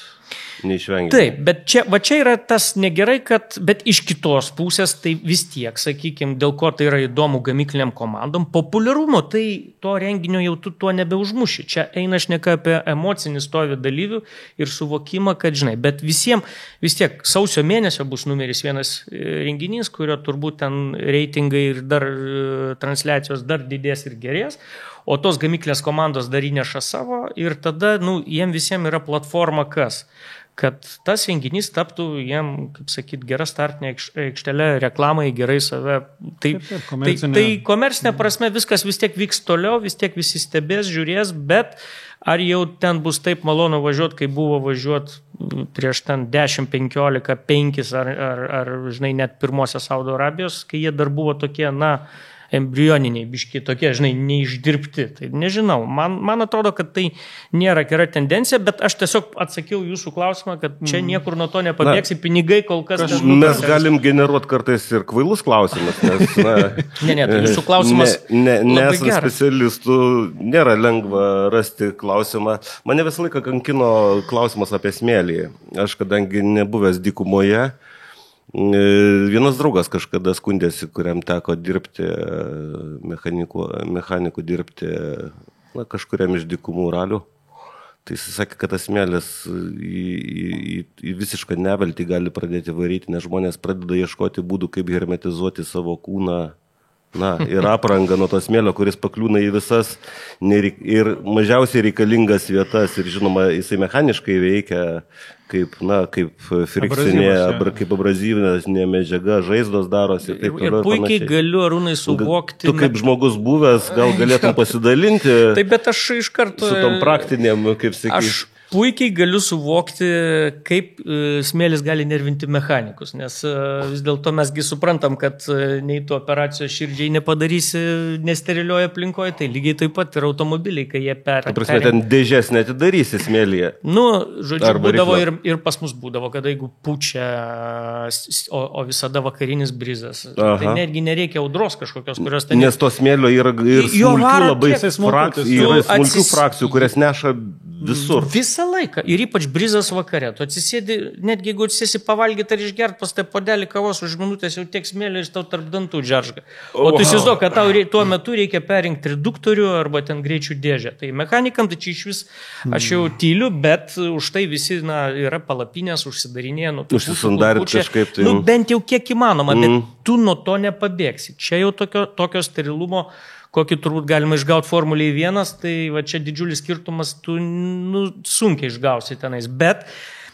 Speaker 3: Neišvengiamai.
Speaker 4: Taip, bet čia yra tas negerai, bet iš kitos pusės tai vis tiek, sakykime, dėl ko tai yra įdomu gamykliniam komandom, populiarumo, tai to renginio jau tu tuo nebeužmuši. Čia eina šneka apie emocinį stovį dalyvių ir suvokimą, kad bet visiems vis tiek sausio mėnesio bus numeris 1 renginys, kurio turbūt ten reitingai ir dar transliacijos dar didės ir gerės. O tos gamyklės komandos dar įneša savo ir tada, jiem visiems yra platforma kas? Kad tas renginys taptų jiem, kaip sakyti, gera startinė aikštelė, reklamai, gerai save. Tai komercinė prasme viskas vis tiek vyks toliau, vis tiek visi stebės, žiūrės, bet ar jau ten bus taip malonu važiuoti, kaip buvo važiuoti prieš ten 10, 15, 5 ar net pirmosios Saudo Arabijos, kai jie dar buvo tokie, embrioniniai biški, tokie, neišdirbti. Tai nežinau, man atrodo, kad tai nėra gera tendencija, bet aš tiesiog atsakiau jūsų klausimą, kad čia niekur nuo to nepabėgsi, pinigai kol kas...
Speaker 3: Mes galim generuoti kartais ir kvailus klausimus, nes...
Speaker 4: Ne, tai jūsų klausimas
Speaker 3: nesant specialistų, nėra lengva rasti klausimą. Mane visą laiką kankino klausimas apie smėlį. Aš, kadangi nebuvęs dykumoje, vienas draugas kažkada skundėsi, kuriam teko dirbti, mechanikų dirbti kažkuriam iš dykumų ralių. Tai jis sakė, kad tas smėlis į visišką neveltį gali pradėti varyti, nes žmonės pradeda ieškoti būdų, kaip hermetizuoti savo kūną ir aprangą nuo to smėlio, kuris pakliūna į visas ir mažiausiai reikalingas vietas ir žinoma, jisai mechaniškai veikia kaip frikcinė, kaip abrazyvinė medžiaga, žaizdos darosi.
Speaker 4: Ir puikiai galiu, Arūnai, suvokti.
Speaker 3: Tu kaip žmogus buvęs, gal galėtum pasidalinti
Speaker 4: taip, bet aš iš karto
Speaker 3: su tom praktinėm, kaip sakyti.
Speaker 4: Puikiai galiu suvokti, kaip smėlis gali nervinti mechanikus, nes vis dėlto mesgi suprantam, kad nei tu operacijos širdžiai nepadarysi nesteriliuoja aplinkoje, tai lygiai taip pat ir automobiliai, kai jie
Speaker 3: Prasme, ten dėžės netidarysi smėlyje.
Speaker 4: Žodžiu, būdavo ir pas mus būdavo, kad jeigu pučia, o visada vakarinis brizas, tai netgi nereikia audros kažkokios, kurios ten...
Speaker 3: Nes to smėlio yra ir smulkių labai smulkių frakcijų, kurias neša visur.
Speaker 4: Visą laiką. Ir ypač brizas vakare. Tu atsisėdi, netgi jeigu atsisėsi pavalgyti ar išgerti pas tai podelį kavos už minutės, jau tiek smėlio ir tau tarp dantų džeržga. O tu įsivaizduok, kad tau tuo metu reikia perinkti reduktorių arba ten greičių dėžę. Tai mechanikam, tai čia iš vis aš jau tyliu, bet už tai visi yra palapinės, užsidarinėje.
Speaker 3: Užsisandarit kažkaip tai.
Speaker 4: Bent jau kiek įmanoma, bet tu nuo to nepabėgsi. Čia jau tokio sterilumo, kokį turbūt galima išgauti Formulėje 1, tai va čia didžiulis skirtumas, tu sunkiai išgausi tenais. Bet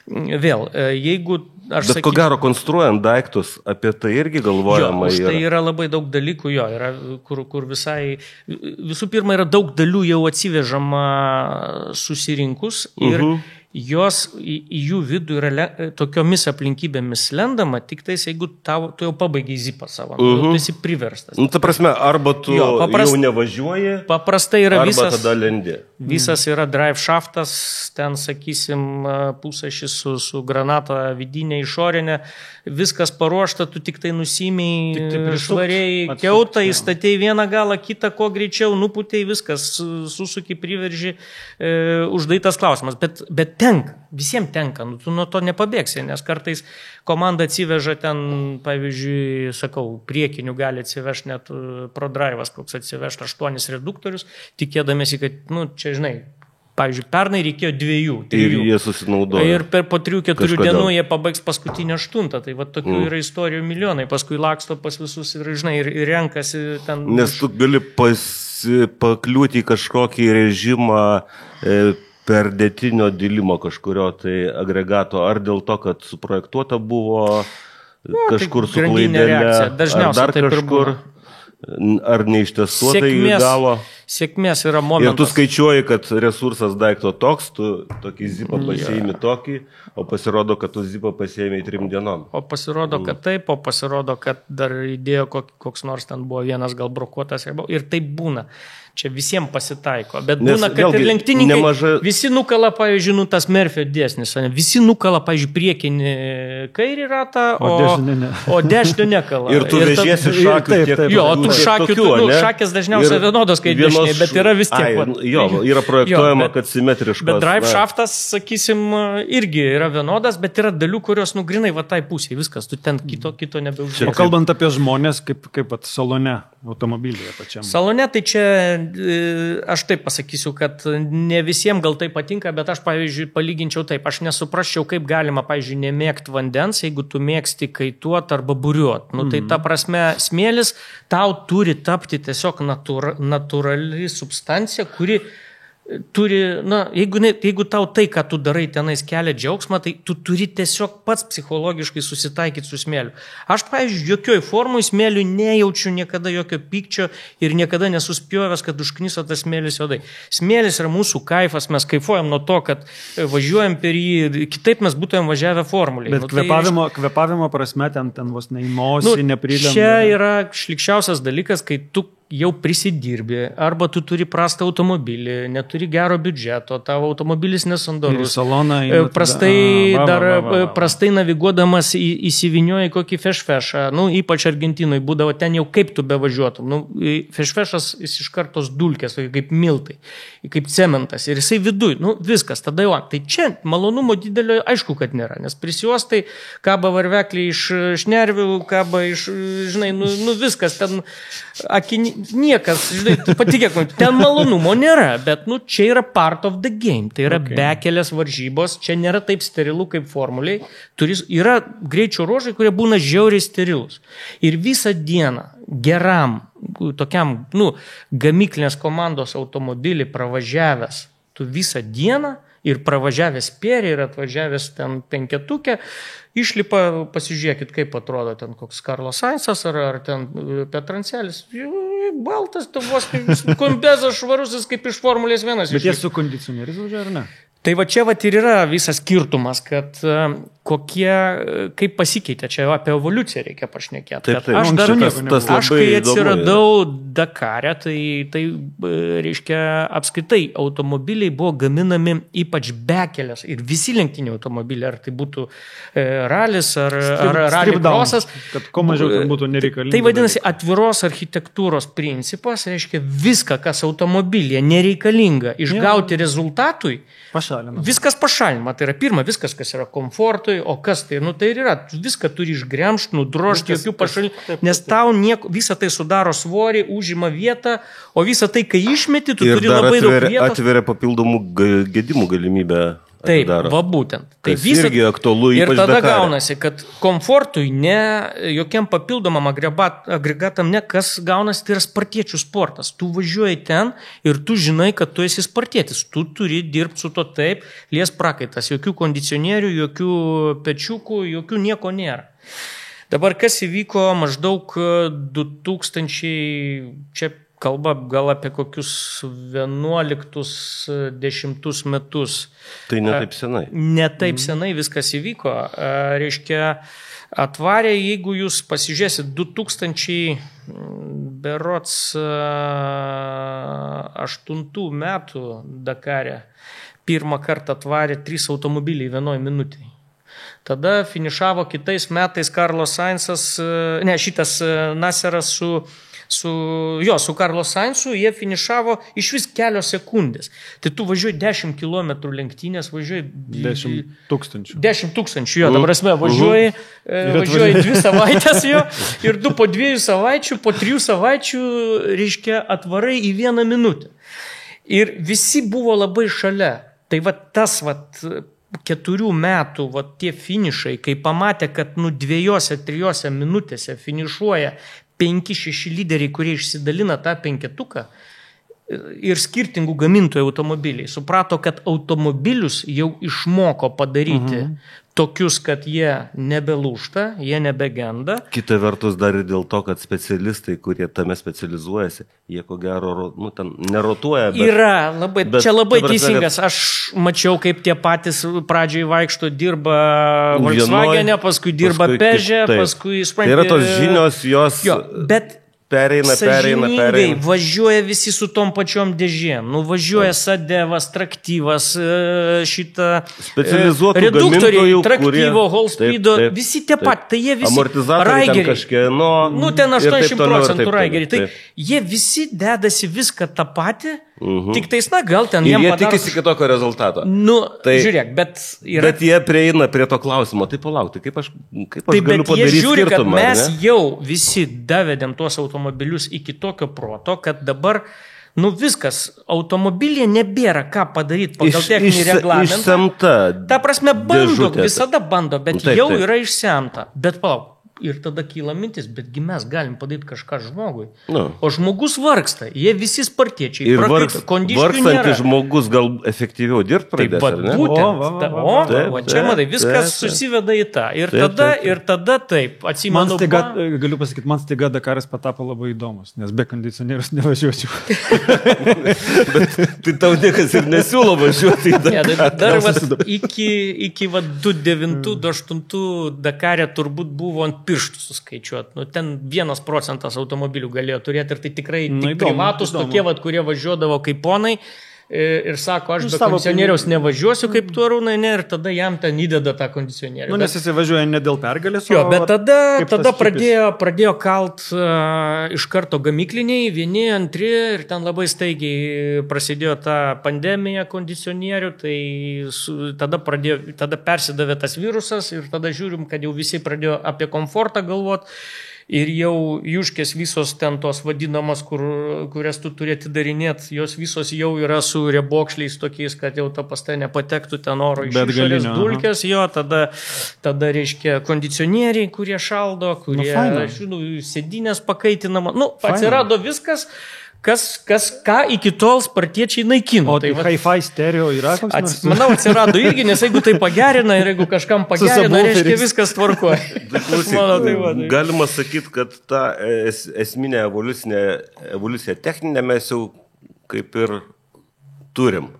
Speaker 4: vėl, jeigu...
Speaker 3: Bet ko gero, konstruojant daiktus, apie tai irgi galvojama
Speaker 4: yra. Tai yra labai daug dalykų, yra, kur visai... Visų pirma, yra daug dalių jau atsivežama susirinkus ir jos į jų vidų yra tokiomis aplinkybėmis lendama, tik tais, jeigu tu jau pabaigai zipą savo, tu esi priverstas.
Speaker 3: Ta prasme, arba tu jau nevažiuoji,
Speaker 4: paprastai yra
Speaker 3: arba tada lendi.
Speaker 4: Visas yra drive shaftas, ten, sakysim, pusašis su granata vidinė, išorinė, viskas paruošta, tu tik tai nusimiai švariai keutą, įstatei vieną galą, kitą, ko greičiau, nuputei viskas, susuki, priverži, uždaitas klausimas. Bet tenka, visiems tenka, tu nuo to nepabėgsi, nes kartais komanda atsiveža ten, pavyzdžiui, sakau, priekinių gali atsivežti net ProDrive'as, koks atsivežti 8 reduktorius, tikėdamėsi, kad, čia žinai, pavyzdžiui, pernai reikėjo 2, 3.
Speaker 3: Ir jie susinaudoja.
Speaker 4: Ir po 3-4 dienų jie pabaigs paskutinę 8. Tai va tokių yra istorijų milijonai, paskui laksto pas visus ir, žinai, ir renkasi ten.
Speaker 3: Nes tu gali pakliūti į kažkokį režimą perdėtinio dilimo kažkurio tai agregato, ar dėl to, kad suprojektuota buvo kažkur su klaidele, ar dar kažkur, ar neištestuota į galo.
Speaker 4: Sėkmės yra momentas.
Speaker 3: Ir tu skaičiuoji, kad resursas daikto toks, tu tokį zipą pasiėmi tokį, o pasirodo, kad tu zipą pasiėmi 3 dienom.
Speaker 4: O pasirodo, kad taip, o pasirodo, kad dar įdėjo koks nors ten buvo vienas gal brokuotas ir taip būna. Čia visiems pasitaiko. Bet būna, kad ir lenktynininkai visi nukala, pavyzdžiui, tas Murphy dėsnis. Visi nukala, pavyzdžiui, priekinį kairį ratą, o dešinį nekala.
Speaker 3: Ir tu vežiesi šakių tiek.
Speaker 4: Jo, tų šakių, šakės dažniausiai vienodos, kai dešiniai, bet yra vis tiek.
Speaker 3: Jo, yra projektuojama, kad simetriškas.
Speaker 4: Bet drive shaftas, sakysim, irgi yra vienodas, bet yra dalių, kurios nugrinai va tai pusėje. Viskas, tu ten kito nebeuždėsi.
Speaker 5: O kalbant apie žmonės, kaip salone automobilyje pačiam.
Speaker 4: Salone tai čia aš taip pasakysiu, kad ne visiems gal tai patinka, bet aš, pavyzdžiui, palyginčiau taip. Aš nesuprasčiau, kaip galima, pavyzdžiui, nemėgti vandens, jeigu tu mėgsti kaituot arba buriuot. Tai ta prasme, smėlis tau turi tapti tiesiog natūrali substancija, kuri turi, jeigu tau tai, ką tu darai tenais kelia džiaugsmą, tai tu turi tiesiog pats psichologiškai susitaikyti su smėliu. Aš, pavyzdžiui, jokioj formui smėliu nejaučiu niekada jokio pykčio ir niekada nesuspjovęs, kad užkniso tas smėlis juodai. Smėlis yra mūsų kaifas, mes kaifuojam nuo to, kad važiuojam per jį, kitaip mes būtumėm važiavę formulėje.
Speaker 5: Bet kvepavimo prasme ten vos neįnosi, neprilėm.
Speaker 4: Čia yra šlikščiausias dalykas, kai tu jau prisidirbi, arba tu turi prastą automobilį, neturi gero biudžeto, tavo automobilis nesandorus. Prastai naviguodamas įsivinioji kokį fešfešą, ypač Argentinoje būdavo ten jau kaip tu bevažiuotum. Fešfešas jis iš kartos dulkės, kaip miltai, kaip cementas ir jisai viduj, viskas, tada jau. Tai čia malonumo didelio aišku, kad nėra, nes prisijuostai kaba varvekliai iš šnervių, kaba iš, žinai, viskas ten niekas, žinai, patikėk, ten malonumo nėra, bet, nu, čia yra part of the game, tai yra bekelės varžybos, čia nėra taip sterilu kaip formuliai, yra greičio ruožai, kurie būna žiauriai sterilus. Ir visą dieną geram, tokiam, nu, gamyklinės komandos automobilį pravažiavęs, tu visą dieną ir pravažiavęs Perį ir atvažiavęs ten penketukę, išlipa, pasižiūrėkit, kaip atrodo ten koks Carlos Sainzas ar ten Petrancelis. Baltas, tu vos kombezas švarusis kaip iš Formulės 1.
Speaker 5: Bet jie su kondicionieriais važiuoja, ar ne?
Speaker 4: Tai va čia va ir yra visas skirtumas, kad kaip pasikeitė, čia apie evoliuciją reikia pašnekėti. Aš kai atsiradau Dakare, tai reiškia apskritai automobiliai buvo gaminami ypač bekelės ir visi lenktiniai automobiliai, ar tai būtų ralis ar rally crossas.
Speaker 5: Kad kuo mažiau būtų nereikalinga.
Speaker 4: Tai vadinasi atviros architektūros principas, reiškia viską, kas automobilyje nereikalinga išgauti rezultatui, viskas pašalinama. Tai yra pirma, viskas, kas yra komfortui, o kas tai, nu tai yra, viską turi išgremšti, nudrošti, jokių pašalinimų, nes tau visą tai sudaro svorį, užima vietą, o visą tai, kai išmeti, tu turi labai daug vietos.
Speaker 3: Atveria papildomų gedimų galimybę.
Speaker 4: Taip, va būtent. Tai
Speaker 3: irgi aktualu,
Speaker 4: ir tada gaunasi, kad komfortui, jokiam papildomam agregatam, kas gaunasi, tai yra spartiečių sportas. Tu važiuoji ten ir tu žinai, kad tu esi spartietis. Tu turi dirbti su to taip, lies prakaitas. Jokių kondicionierių, jokių pečiukų, jokių nieko nėra. Dabar kas įvyko maždaug 2000, čia kalba gal apie kokius 11-10 metus.
Speaker 3: Tai ne taip senai.
Speaker 4: Ne taip senai viskas įvyko. Reiškia, atvarė, jeigu jūs pasižiūrėsit 2008 metų Dakare, pirmą kartą atvarė 3 automobiliai vienoj minutėje. Tada finišavo kitais metais Carlos Sainzas, Nasseras su Carlos Sainzu, jie finišavo iš vis kelios sekundės. Tai tu važiuoji 10 km lenktynės, važiuoji
Speaker 5: 10 000.
Speaker 4: 10 000, jo, tam prasme, važiuoji 2 savaitės jo ir tu po 2 savaičių, po 3 savaičių, reiškia, atvarai į 1 minutę. Ir visi buvo labai šalia. Tai va tas, 4 metų, tie finišai, kai pamatė, kad 2-3 minutėse finišuoja 5-6 lyderiai, kurie išsidalina tą penketuką ir skirtingų gamintojų automobiliai. Suprato, kad automobilius jau išmoko padaryti tokius, kad jie nebelūžta, jie nebegenda.
Speaker 3: Kita vertus dar ir dėl to, kad specialistai, kurie tame specializuojasi, jie ko gero ten nerotuoja.
Speaker 4: Čia labai teisingas. Aš mačiau, kaip tie patys pradžiai vaikšto, dirba Volkswagen'e, paskui dirba Peugeot, paskui
Speaker 3: Tai yra tos žinios, jos pereina.
Speaker 4: Važiuoja visi su tom pačiom dėžėm. Važiuoja Sadevas, Traktyvas,
Speaker 3: specializuotų
Speaker 4: reduktoriai, Traktyvo, Holspeedo, visi tie pat. Tai jie visi
Speaker 3: amortizatoriai kažkieno.
Speaker 4: Ten 80% raigeriai. Tai jie visi dedasi viską tą patį, tik tais, gal ten jiem
Speaker 3: padaro. Ir jie tikisi kitokio rezultato.
Speaker 4: Žiūrėk, bet
Speaker 3: jie prieina prie to klausimo. Tai palauk, tai kaip aš galiu padaryti skirtumą?
Speaker 4: Bet jie žiūri, kad mes jau visi davedėm tuos automobilius iki tokio proto, kad dabar, viskas, automobilyje nebėra ką padaryti pagal techninį reglamentą.
Speaker 3: Išsemta.
Speaker 4: Ta prasme, visada bando, bet jau yra išsemta. Bet palauk. Ir tada kyla mintis, betgi mes galim padaryti kažką žmogui. O žmogus vargsta, jie visi spartiečiai.
Speaker 3: Ir vargstantis žmogus gal efektyviau dirbti pradės, ar ne?
Speaker 4: Būtent. Čia, matai, viskas susiveda į tą. Ir tada taip, atsimenu.
Speaker 5: Galiu pasakyti, man staiga Dakaras patapo labai įdomus, nes be kondicionierius nevažiuočiau.
Speaker 3: Tai tau niekas ir nesiūlo važiuoti į Dakarą.
Speaker 4: Dar iki 2009-2008 Dakare turbūt buvo ant pirštų suskaičiuoti. Ten 1% automobilių galėjo turėti ir tai tikrai privatus tokie, kurie važiuodavo kaip ponai ir sako, aš be kondicionieriaus nevažiuosiu kaip tu, Arūnai, ir tada jam ten įdeda tą kondicionierių.
Speaker 5: Nes jis važiuoja ne dėl pergalės,
Speaker 4: o... Bet tada pradėjo kalt iš karto gamykliniai, vieni, antri, ir ten labai staigiai prasidėjo ta pandemija kondicionierių, tai tada persidavė tas virusas ir tada žiūrim, kad jau visi pradėjo apie komfortą galvoti. ir jau Juškės visos ten tos vadinamas, kurias tu turėti darinėti, jos visos jau yra su riebokšliais tokiais, kad jau ta pasta nepatektų ten oro iš išorės dulkės, jo, tada reiškia kondicionieriai, kurie šaldo, kurie sėdynės pakaitinama, atsirado viskas, ką iki tol spartiečiai naikino.
Speaker 5: O tai hi-fi stereo yra koks nors?
Speaker 4: Manau, atsirado irgi, nes jeigu tai pagerina ir jeigu kažkam pagerina, reiškia viskas tvarkoja.
Speaker 3: Galima sakyti, kad ta esminė evoliucija techninė mes jau kaip ir turim.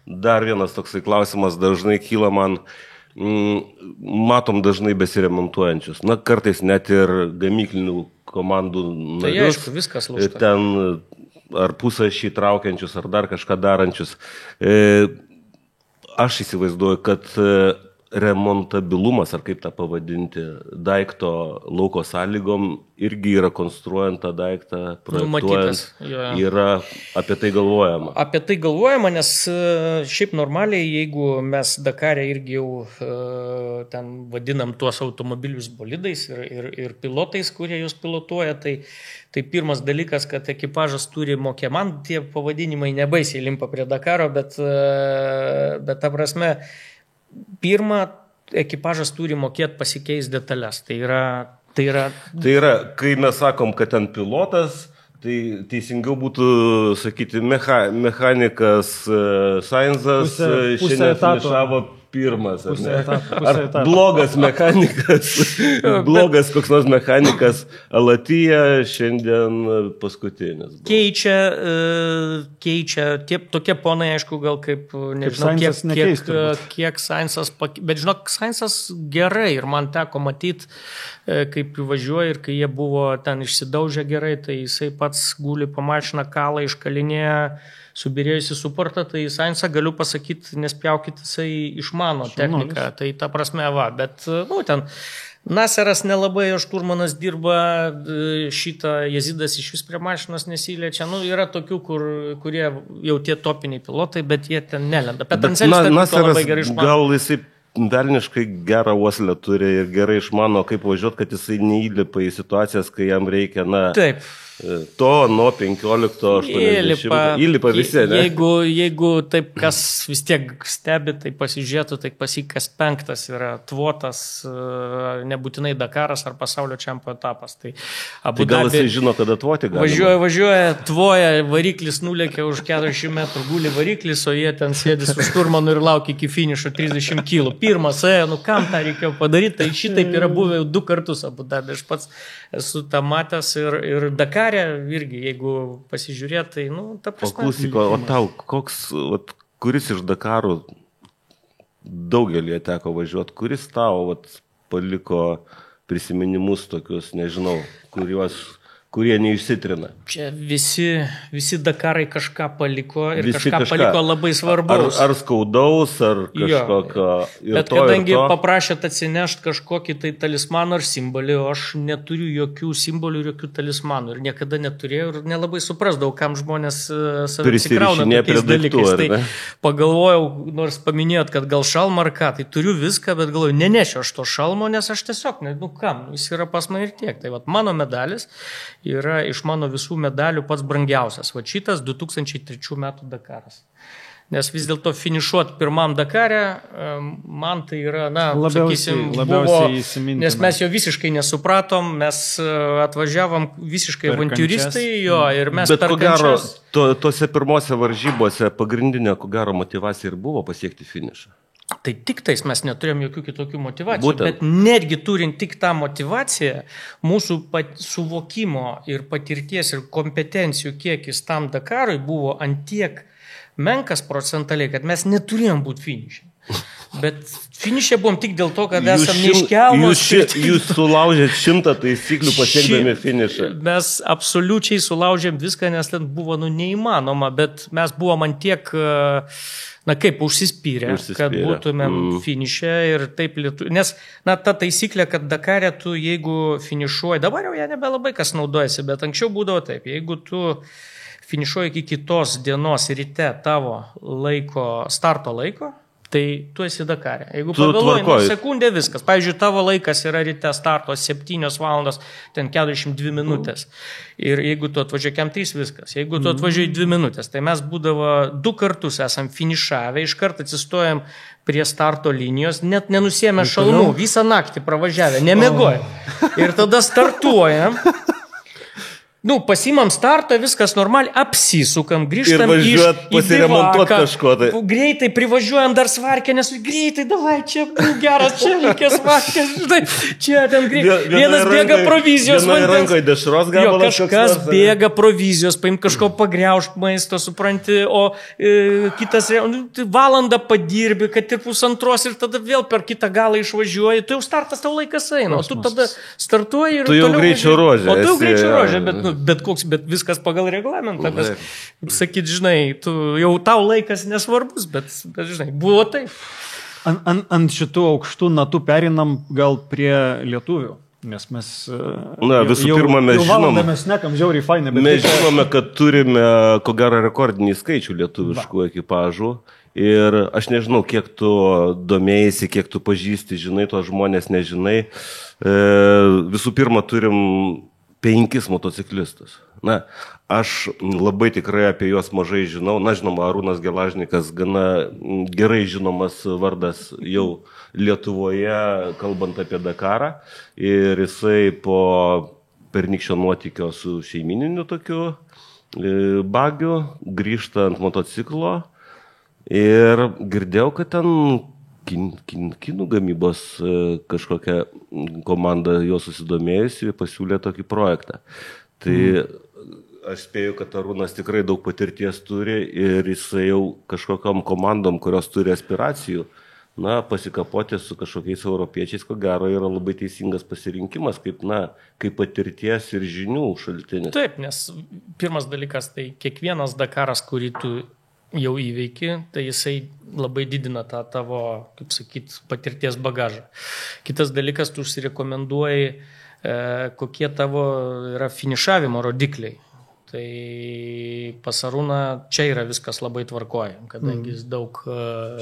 Speaker 3: Dar vienas toksai klausimas dažnai kyla man. Matom dažnai besiremontuojančius. Kartais net ir gamyklinių komandų narius.
Speaker 4: Tai aišku, viskas lūžta.
Speaker 3: Ten ar pusašį traukiančius, ar dar kažką darančius. Aš įsivaizduoju, kad remontabilumas, ar kaip tą pavadinti, daikto lauko sąlygom irgi yra konstruojant tą daiktą, projektuojant, yra apie tai galvojama.
Speaker 4: Apie tai galvojama, nes šiaip normaliai, jeigu mes Dakare irgi jau ten vadinam tuos automobilius bolidais ir pilotais, kurie jūs pilotuoja, tai pirmas dalykas, kad ekipažas turi mokė. Man tie pavadinimai nebaisiai limpa prie Dakaro, bet ta prasme, pirma, ekipažas turi mokėti pasikeis detalės. Tai yra,
Speaker 3: kai mes sakom, kad ten pilotas, tai teisingiau būtų sakyti mechanikas Sainzas šiandien finišavo pirmas. Ar blogas mechanikas, blogas koks nors mechanikas Alatija šiandien paskutinis.
Speaker 4: Keičia tokie ponai, aišku, gal kaip, nežinau, kiek Sainzas, bet žinok, Sainzas gerai ir man teko matyti, kaip važiuoja ir kai jie buvo ten išsidaužę gerai, tai jisai pats guli po mašiną, kalą iškalinėje, subirėjusi suportą, tai Sainzą galiu pasakyti, nespjaukit, jisai išmano techniką, tai ta prasme bet, ten Naseras nelabai, o šturmanas dirba, šitą Jezidas iš vis prie mašinos nesiliečia, yra tokių, kurie jau tie topiniai pilotai, bet jie ten nelenda.
Speaker 3: Naseras gal jisai velniškai gerą uoslę turi ir gerai išmano, kaip važiuoti, kad jisai neįlipa į situacijas, kai jam reikia,
Speaker 4: Taip.
Speaker 3: To nuo 15-80 įlipa visi, ne?
Speaker 4: Jeigu taip, kas vis tiek stebi, tai pasižiūrėtų, tai kas penktas yra tvotas, nebūtinai Dakaras ar pasaulio čempio etapas. Tai
Speaker 3: gal jisai žino, kada tvoti galima?
Speaker 4: Važiuoja, tvoja, variklis nulėkia už 40 metrų, guli variklis, o jie ten sėdi su šturmanu ir laukia iki finišo 30 kg. Pirmas ėjo, kam tą reikėjo padaryti, tai šitaip yra buvę jau 2 kartus Abu Dabį. Aš pats esu tą matęs ir Dakar irgi, jeigu pasižiūrėt, tai, ta prasme.
Speaker 3: O klausyk, o tau, kuris iš Dakarų daugelį teko važiuoti, kuris tau paliko prisiminimus tokius, nežinau, kurie neišsitrina?
Speaker 4: Čia visi Dakarai kažką paliko ir kažką paliko labai svarbaus.
Speaker 3: Ar skaudaus, ar kažkokio.
Speaker 4: Bet kadangi paprašėt atsinešti kažkokį tai talismaną ar simbolį, o aš neturiu jokių simbolių ir jokių talismanų ir niekada neturėjau ir nelabai suprasdavau, kam žmonės save atsikrauna tokiais dalykais. Tai pagalvojau, nors paminėjot, kad gal šalmą ar ką, tai turiu viską, bet galvoju, nenešiu aš to šalmo, nes aš tiesiog, kam, jis yra pas man ir tiek. Tai mano medalis yra iš mano visų medalių pats brangiausias. Šitas 2003 metų Dakaras. Nes vis dėlto finišuoti pirmam Dakare, man tai yra,
Speaker 5: labiausiai įsimintina.
Speaker 4: Nes mes jo visiškai nesupratom, mes atvažiavom visiškai avantiūristai ir mes
Speaker 3: bet ko gero, tose pirmose varžybose pagrindinė, ko gero, motyvacija ir buvo pasiekti finišą.
Speaker 4: Tai tik tais mes neturėjom jokių kitokių motyvacijų, bet netgi turint tik tą motyvaciją, mūsų suvokimo ir patirties ir kompetencijų kiekis tam Dakarui buvo antiek menkas procentaliai, kad mes neturėjom būti finišė. Bet finišė buvom tik dėl to, kad esam neiškelmos.
Speaker 3: Jūs sulaužėt 100 taisyklių pasiekdami finišą.
Speaker 4: Mes absoliučiai sulaužėm viską, nes ten buvo neįmanoma, bet mes buvom antiek... užsispyrę, kad būtumėm finišė ir taip nes, ta taisyklė, kad Dakare tu, jeigu finišuoji, dabar jau ją nebelabai kas naudojasi, bet anksčiau būdavo taip, jeigu tu finišuoji iki kitos dienos ryte tavo starto laiko, tai tu esi Dakare. Jeigu
Speaker 3: Tu
Speaker 4: pavėluoji
Speaker 3: tvarkoji.
Speaker 4: sekundę, viskas. Pavyzdžiui, tavo laikas yra ryte starto 7 valandos, ten 42 minutės. Ir jeigu tu atvažiuoji 3, viskas. Jeigu tu atvažiuoji 2 minutės, tai mes būdavo 2 kartus esam finišavę, iš karto atsistojam prie starto linijos, net nenusėmė šalmų, visą naktį pravažiavę, nemiegoja. Ir tada startuojam. Pasimam startą, viskas normaliai, apsisukam, grįžtam
Speaker 3: Ir važiuot pasiremontuot kažko tai.
Speaker 4: Greitai privažiuojam dar svarkę, nes greitai, davai, čia geras, čia likės svarkė, žinai, čia ten greitai. Vienas bėga provizijos vandens.
Speaker 3: Rankoje dešros gabalas.
Speaker 4: Kažkas bėga provizijos, paim kažko pagriaužt maisto, supranti, o kitas valandą padirbi, kad ir 1,5 ir tada vėl per kitą galą išvažiuoji, tu jau startas tau laikas eina, o tu tada startuoji ir
Speaker 3: tu jau greičio rožė.
Speaker 4: O tu jau greičio rožė, bet viskas pagal reglamentą. Sakyt, žinai, jau tau laikas nesvarbus, bet žinai, buvo taip.
Speaker 5: Ant šitų aukštų natų perinam gal prie lietuvių, nes mes...
Speaker 3: Visų pirma, mes žinome...
Speaker 5: Mes nekam žiauriai fainai, bet...
Speaker 3: Mes žinome, kad turime, ko gero, rekordinį skaičių lietuviškų ekipažų. Ir aš nežinau, kiek tu domėjasi, kiek tu pažįsti, žinai, tuos žmonės nežinai. Visų pirma, turim 5 motociklistus. Aš labai tikrai apie juos mažai žinau. Žinoma, Arūnas Gelažnikas gana gerai žinomas vardas jau Lietuvoje, kalbant apie Dakarą. Ir jisai po pernykščio nuotykio su šeimininiu tokiu bagiu grįžta ant motociklo. Ir girdėjau, kad ten kinų gamybos kažkokia komanda jo susidomėjusi pasiūlė tokį projektą. Tai aš spėju, kad Arūnas tikrai daug patirties turi ir jisai jau kažkokiam komandom, kurios turi aspiracijų, pasikapoti su kažkokiais europiečiais, ko gero yra labai teisingas pasirinkimas, kaip patirties ir žinių šaltinis.
Speaker 4: Taip, nes pirmas dalykas, tai kiekvienas Dakaras, kurį tu jau įveiki, tai jisai labai didina tą tavo, kaip sakyt, patirties bagažą. Kitas dalykas, tu užsirekomenduoji, kokie tavo yra finišavimo rodikliai. Tai pas Arūną čia yra viskas labai tvarkoja, kadangi jis daug...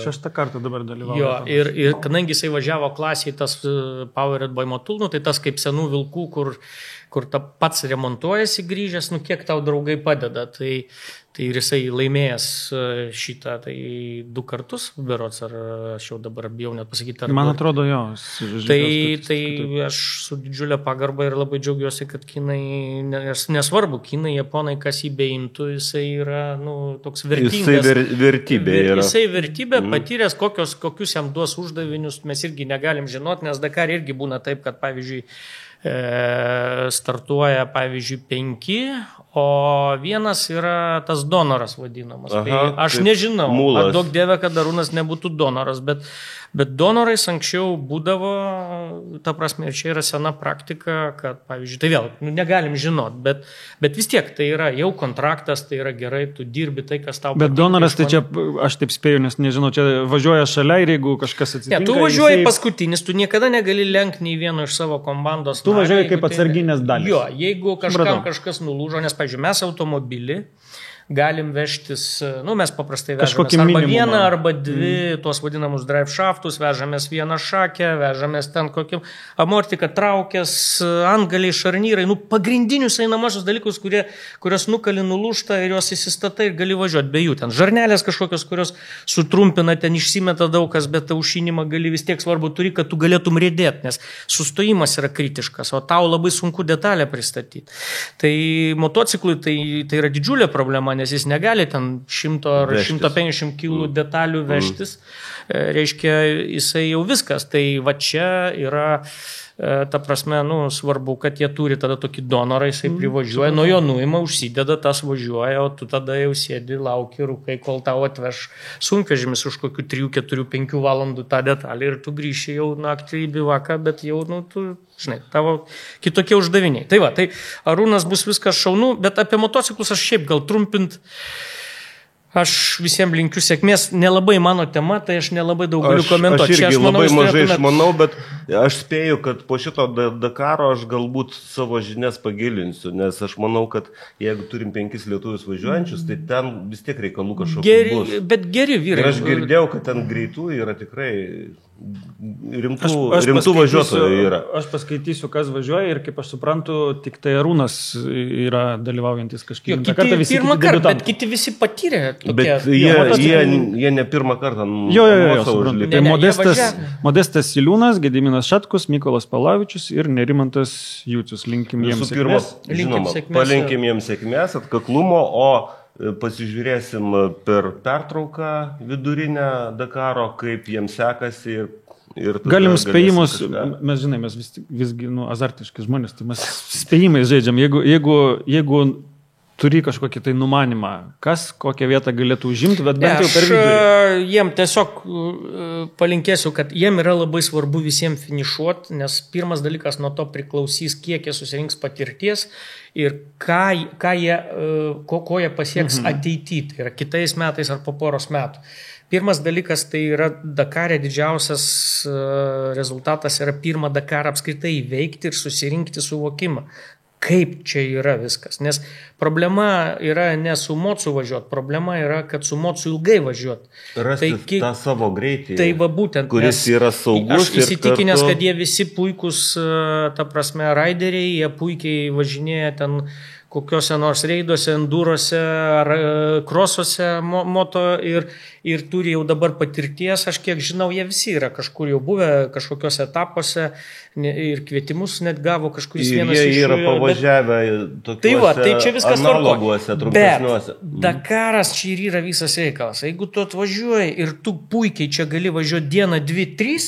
Speaker 5: 6 kartą dabar dalyvauja.
Speaker 4: Jo, ir kadangi jisai važiavo klasiai tas Powered by Motul, tai tas kaip senų vilkų, kur ta pats remontuojasi grįžęs, kiek tau draugai padeda. Tai ir jisai laimėjęs šitą, tai 2 kartus, berods, ar aš jau dabar bijau net pasakyti.
Speaker 5: Man atrodo, jo.
Speaker 4: Tai aš su didžiulė pagarba ir labai džiaugiuosi, kad kinai, nesvarbu, kinai, japonai, kas jį beimtų, jisai yra, toks vertingas.
Speaker 3: Jisai vertybė yra.
Speaker 4: Jisai vertybė, patyręs, kokius jam duos uždavinius, mes irgi negalim žinoti, nes Dakar irgi būna taip, kad, pavyzdžiui, startuoja, pavyzdžiui, 5, o vienas yra tas donoras vadinamas.
Speaker 3: Aha,
Speaker 4: tai aš nežinau, ar daug dievė, kad Arūnas nebūtų donoras, bet donorais anksčiau būdavo, ta prasme, ir čia yra sena praktika, kad, pavyzdžiui, tai vėl, negalim žinot, bet vis tiek tai yra jau kontraktas, tai yra gerai, tu dirbi tai, kas tau...
Speaker 5: Bet donoras, tai čia, aš taip spėju, nes nežinau, čia važiuoja šalia ir jeigu kažkas atsitinka...
Speaker 4: Ne, tu važiuoji paskutinis, tu niekada negali lenkti nei vieno iš savo komandos.
Speaker 5: Tu važiuoji kaip atsarginės dalis.
Speaker 4: Jo, jeigu kažkas nulūžo, nes, pavyzdžiui, mes automobilį galim vežtis, mes paprastai vežamės arba vieną, arba 2, tuos vadinamus drive shaftus, vežamės vieną šakę, vežamės ten kokiam amortiką, traukės, antgaliai, šarnyrai, pagrindinius einamosius dalykus, kurios nukali nulūžta ir jos įsistatai ir gali važiuoti be jų. Ten žarnelės kažkokios, kurios sutrumpina, ten išsimeta daug kas, bet aušinimą gali vis tiek svarbu turi, kad tu galėtum riedėti, nes sustojimas yra kritiškas, o tau labai sunku detalę pristatyti. Tai motociklui tai yra didžiulė problema, nes jis negali ten 100 ar 150 kg detalių vežtis, reiškia, jisai jau viskas. Tai va čia yra, ta prasme, svarbu, kad jie turi tada tokį donorą, jisai privažiuoja, nuo jo nuima, užsideda, tas važiuoja, o tu tada jau sėdi, lauki, rūkai, kol tau atveš sunkvežimis už kokių 3, 4, 5 valandų tą detalį ir tu grįši jau naktį į bivaką, bet jau, tu... Žinai, tavo kitokie uždaviniai. Tai va, tai Arūnas bus viskas šaunu, bet apie motociklus aš šiaip gal trumpint. Aš visiems linkiu sėkmės, nelabai mano tema, tai aš nelabai daug galiu komentuoti.
Speaker 3: Aš irgi labai mažai išmanau, bet aš spėju, kad po šito Dakaro aš galbūt savo žinias pagilinsiu, nes aš manau, kad jeigu turim 5 lietuvius važiuojančius, tai ten vis tiek reikalų kažkokių bus.
Speaker 4: Bet geri vyrai.
Speaker 3: Ir aš girdėjau, kad ten greitų yra tikrai rimtų važiuotojų yra.
Speaker 5: Aš paskaitysiu, kas važiuoja ir kaip aš suprantu, tik tai Arūnas yra dalyvaujantis kažkiek.
Speaker 4: Pirmą kartą, bet kiti visi patyrė.
Speaker 3: Bet jie ne pirmą kartą.
Speaker 5: Suprantu. Tai Modestas Siliūnas, Gediminas Šatkus, Mykolas Palavičius ir Nerimantas Jūcius. Linkim jiems sėkmės.
Speaker 3: Žinoma, palinkim jiems sėkmės, atkaklumo, o pasižiūrėsim per pertrauką vidurinę Dakaro, kaip jiems sekasi ir
Speaker 5: galim spėjimus, mes žinai, mes visgi azartiški žmonės, tai mes spėjimais žaidžiam, jeigu turi kažkokį tai numanimą, kas kokią vietą galėtų užimti, bet bent jau per vidurį.
Speaker 4: Aš jiem tiesiog palinkėsiu, kad jiem yra labai svarbu visiems finišuoti, nes pirmas dalykas nuo to priklausys, kiek jie susirinks patirties ir ko jie pasieks ateityje, tai yra kitais metais ar po poros metų. Pirmas dalykas tai yra Dakare didžiausias rezultatas yra pirmą Dakarą apskritai įveikti ir susirinkti suvokimą. Kaip čia yra viskas. Nes problema yra ne su mocu važiuoti, problema yra, kad su mocu ilgai važiuoti.
Speaker 3: Rasti tą savo greitį,
Speaker 4: tai va būtent,
Speaker 3: kuris yra saugus.
Speaker 4: Aš įsitikinęs, kad jie visi puikus, ta prasme, raideriai, jie puikiai važinėja ten kokiuose nors reiduose, endurose ar krosuose moto ir turi jau dabar patirties, aš kiek žinau, jie visi yra kažkur jau buvę, kažkokiuose etapuose ir kvietimus net gavo kažkuris vienas iš jų.
Speaker 3: Jie yra pavažiavę tokiuose analoguose, trumpesniuose.
Speaker 4: Bet Dakaras čia ir yra visas reikalas. Jeigu tu atvažiuoji ir tu puikiai čia gali važiuoti dieną, 2, 3,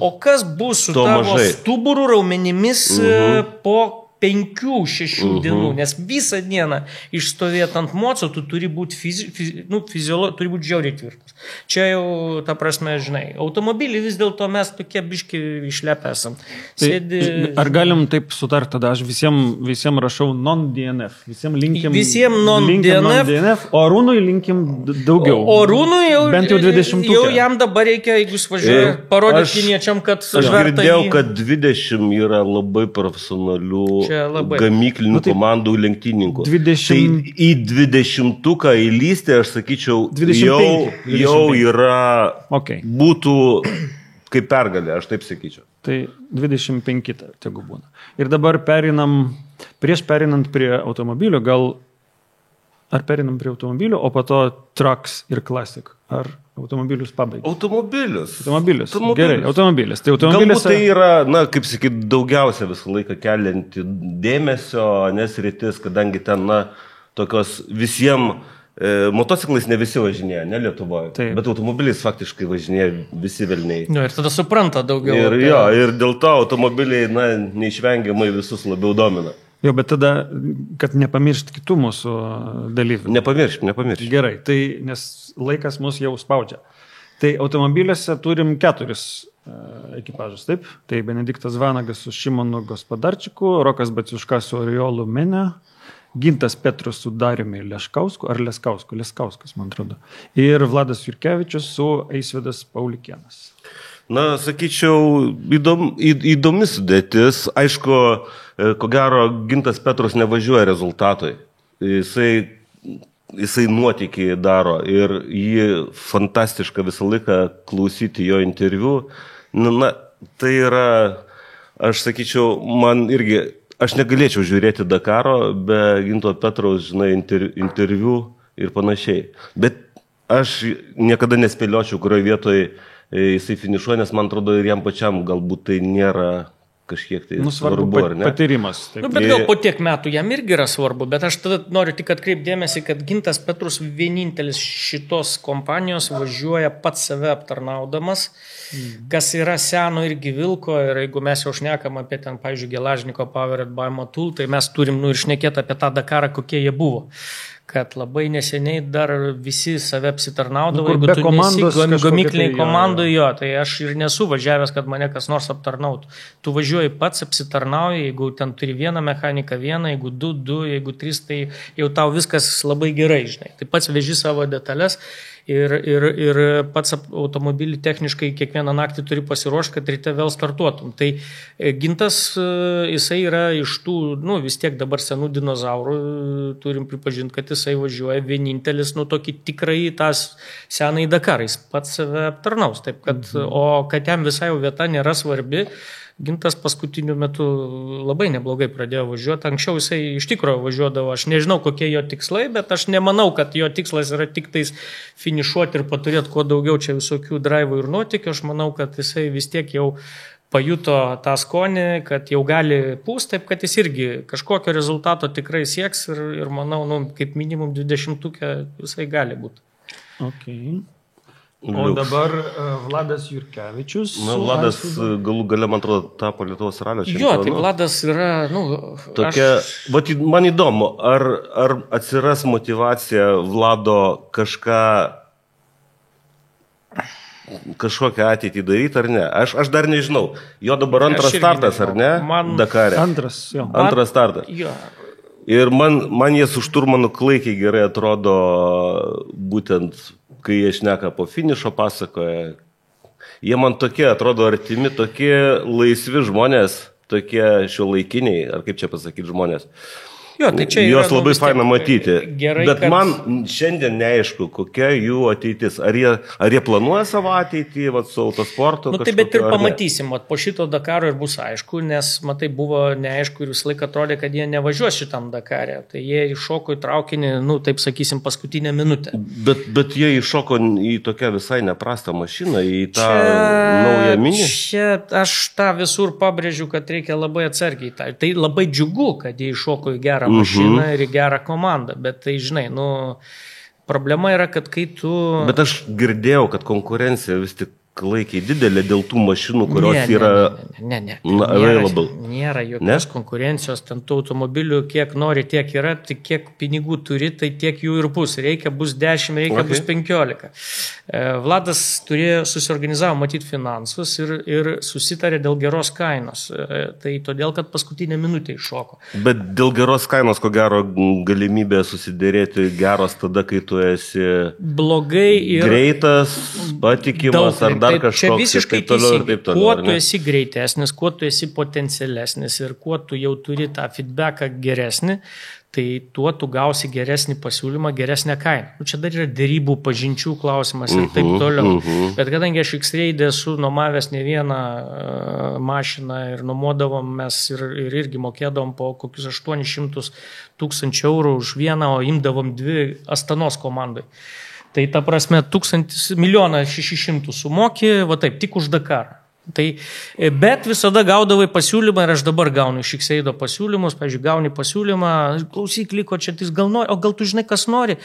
Speaker 4: o kas bus su tavo stuburų raumenimis po 5-6 dienų, nes visą dieną išstovėti ant moco, tu turi būti turi būti žiauriai tvirtas. Čia jau, ta prasme, žinai, automobilį vis dėlto mes tokie biški išlepę esam.
Speaker 5: Ar galim taip sutart tada, aš visiems rašau non-DNF, visiems linkim non-DNF, o Arūnui linkim daugiau.
Speaker 4: O Arūnui jau,
Speaker 5: bent jau 20.
Speaker 4: Jau jam dabar reikia, jeigu jis važiuoja, parodyti kiniečiam, kad
Speaker 3: aš girdėjau, kad 20 yra labai profesionalių gamyklinių komandų lenktynininkų.
Speaker 5: 20...
Speaker 3: Tai į 20-tuką įlysti, aš sakyčiau, 25. jau yra, būtų kaip pergalė, aš taip sakyčiau.
Speaker 5: Tai 25 tegu būna. Ir dabar prieš perinant prie automobilio, ar perinam prie automobilio, o po to Trucks ir Classic. Ar automobilius pabaigia?
Speaker 3: Automobilius.
Speaker 5: Gerai, automobilis. Tai
Speaker 3: galbūt tai yra, kaip sakyt, daugiausia visą laiką kelianti dėmesio, nes rytis, kadangi ten, tokios visiems motociklais ne visi važinėja, ne Lietuvoje. Taip. Bet automobiliais faktiškai važinėja visi velniai.
Speaker 4: Ir tada supranta daugiau.
Speaker 3: Ir dėl to automobiliai, neišvengiamai visus labiau domina.
Speaker 5: Jo, bet tada, kad nepamiršt kitų mūsų dalyvių.
Speaker 3: Nepamiršt.
Speaker 5: Gerai, tai nes laikas mus jau spaudžia. Tai automobiliuose turim 4 ekipažus, taip? Tai Benediktas Vanagas su Šimonu Gospodarčiku, Rokas Baciuška su Oriolu Mene, Gintas Petrus su Dariumi Leškausku, ar Leskauskas, man atrodo. Ir Vladas Jurkevičius su Eisvydas Paulikėnas.
Speaker 3: Sakyčiau, įdomi sudėtis. Aišku, ko gero, Gintas Petrus nevažiuoja rezultatui. Jisai nuotykį daro ir jį fantastiška visą laiką klausyti jo interviu. Tai yra, aš sakyčiau, man irgi, aš negalėčiau žiūrėti Dakaro be Ginto Petraus, interviu ir panašiai. Bet aš niekada nespėliočiau, kurioje vietoje jisai finišuoja, nes man atrodo ir jam pačiam galbūt tai nėra kažkiek tai svarbu, ar ne?
Speaker 5: Patyrimas.
Speaker 4: Bet gal po tiek metų jam irgi yra svarbu, bet aš tada noriu tik atkreipdėmėsi, kad Gintas Petrus vienintelis šitos kompanijos važiuoja pats save aptarnaudamas, kas yra seno irgi vilko, ir jeigu mes jau šnekam apie ten, pavyzdžiui, Gelažniko Powered by Motul, tai mes turim ir šnekėti apie tą Dakarą, kokie jie buvo. kad labai neseniai dar visi save apsitarnaudavo,
Speaker 5: Nu, kur be komandos kažkokia
Speaker 4: gamykliniai
Speaker 5: tai,
Speaker 4: komandai, jo, tai aš ir nesu važiavęs, kad mane kas nors aptarnautų. Tu važiuoji pats, apsitarnauji, jeigu ten turi vieną mechaniką, jeigu du, jeigu 3, tai jau tau viskas labai gerai, žinai. Tai pats veži savo detalės. Ir pats automobilį techniškai kiekvieną naktį turi pasiruošti, kad ryte vėl startuotum. Tai Gintas, jisai yra iš tų, vis tiek dabar senų dinozaurų, turim pripažinti, kad jisai važiuoja vienintelis, tokį tikrai tas senai Dakarais, pats save aptarnaus. Taip, kad, o kad jam visai jau vieta nėra svarbi, Gintas paskutiniu metu labai neblogai pradėjo važiuoti. Anksčiau jisai iš tikrųjų važiuodavo. Aš nežinau, kokie jo tikslai, bet aš nemanau, kad jo tikslas yra tik tais finišuoti ir paturėti kuo daugiau čia visokių draivų ir nuotykių. Aš manau, kad jisai vis tiek jau pajuto tą skonį, kad jau gali pūsti, taip kad jis irgi kažkokio rezultato tikrai sieks ir manau, kaip minimum 20-ukė jisai gali būti.
Speaker 5: Okay. O dabar Vladas Jurkevičius.
Speaker 3: Vladas galų gale, man atrodo, tapo Lietuvos ralio čempionu.
Speaker 4: Jo, tai Vladas yra,
Speaker 3: tokia, man įdomu, ar atsiras motyvacija Vlado kažkokią ateitį daryti ar ne? Aš dar nežinau. Jo dabar antras startas, ar ne? Dakare.
Speaker 5: Antras
Speaker 3: startas.
Speaker 4: Jo.
Speaker 3: Ir man jie su šturmanu klaikiai gerai atrodo, būtent kai jie šneka po finišo pasakoje. Jie man tokie atrodo artimi, tokie laisvi žmonės, tokie šiuolaikiniai, ar kaip čia pasakyti žmonės.
Speaker 4: Jo, tai čia
Speaker 3: juos labai faina matyti.
Speaker 4: Gerai,
Speaker 3: bet man šiandien neaišku, kokia jų ateitis. Ar jie planuoja savo ateitį su autosportu?
Speaker 4: Tai bet ir pamatysim. Po šito Dakaro ir bus aišku, nes matai buvo neaišku ir visą laiką atrodė, kad jie nevažiuos šitam Dakare. Tai jie iššoko į traukinį, taip sakysim, paskutinę minutę.
Speaker 3: Bet jie iššoko į tokią visai neprastą mašiną, į tą naują mini.
Speaker 4: Čia aš tą visur pabrėžiu, kad reikia labai atsargiai. Tai labai džiugu, kad jie iššoko į gerą mašiną ir į gerą komandą, bet tai žinai, problema yra, kad kai tu...
Speaker 3: Bet aš girdėjau, kad konkurencija vis tik klaikiai didelė dėl tų mašinų, kurios yra available.
Speaker 4: Nėra jokios konkurencijos, ten tų automobilių kiek nori, tiek yra, tik kiek pinigų turi, tai tiek jų ir bus. Reikia bus 10, reikia bus 15. Vladas susiorganizavo matyti finansus ir susitarė dėl geros kainos. Tai todėl, kad paskutinę minutę iššoko.
Speaker 3: Bet dėl geros kainos, ko gero, galimybė susidėrėti geros tada, kai tu esi
Speaker 4: blogai ir
Speaker 3: greitas, patikimas ar dar kažkoks.
Speaker 4: Čia visiškai teisingai. Kuo tu esi greitesnis, kuo tu esi potencialesnis ir kuo tu jau turi tą feedbacką geresnį, tai tuo tu gausi geresnį pasiūlymą, geresnę kainą. Čia dar yra dėrybų pažinčių klausimas ir taip toliau. Bet kadangi aš X-Raid esu nuomavęs ne vieną mašiną ir nuomodavom mes ir irgi mokėdavom po kokius 800 000 eurų už vieną, o imdavom 2 Astanos komandai. Tai ta prasme 1 600 000 sumokė, va taip, tik už Dakarą. Bet visada gaudavai pasiūlymą ir aš dabar gaunu iš X-Raido pasiūlymus, pavyzdžiui, gauni pasiūlymą, klausyk, liko čia, tai gal nori, o gal tu žinai, kas nori,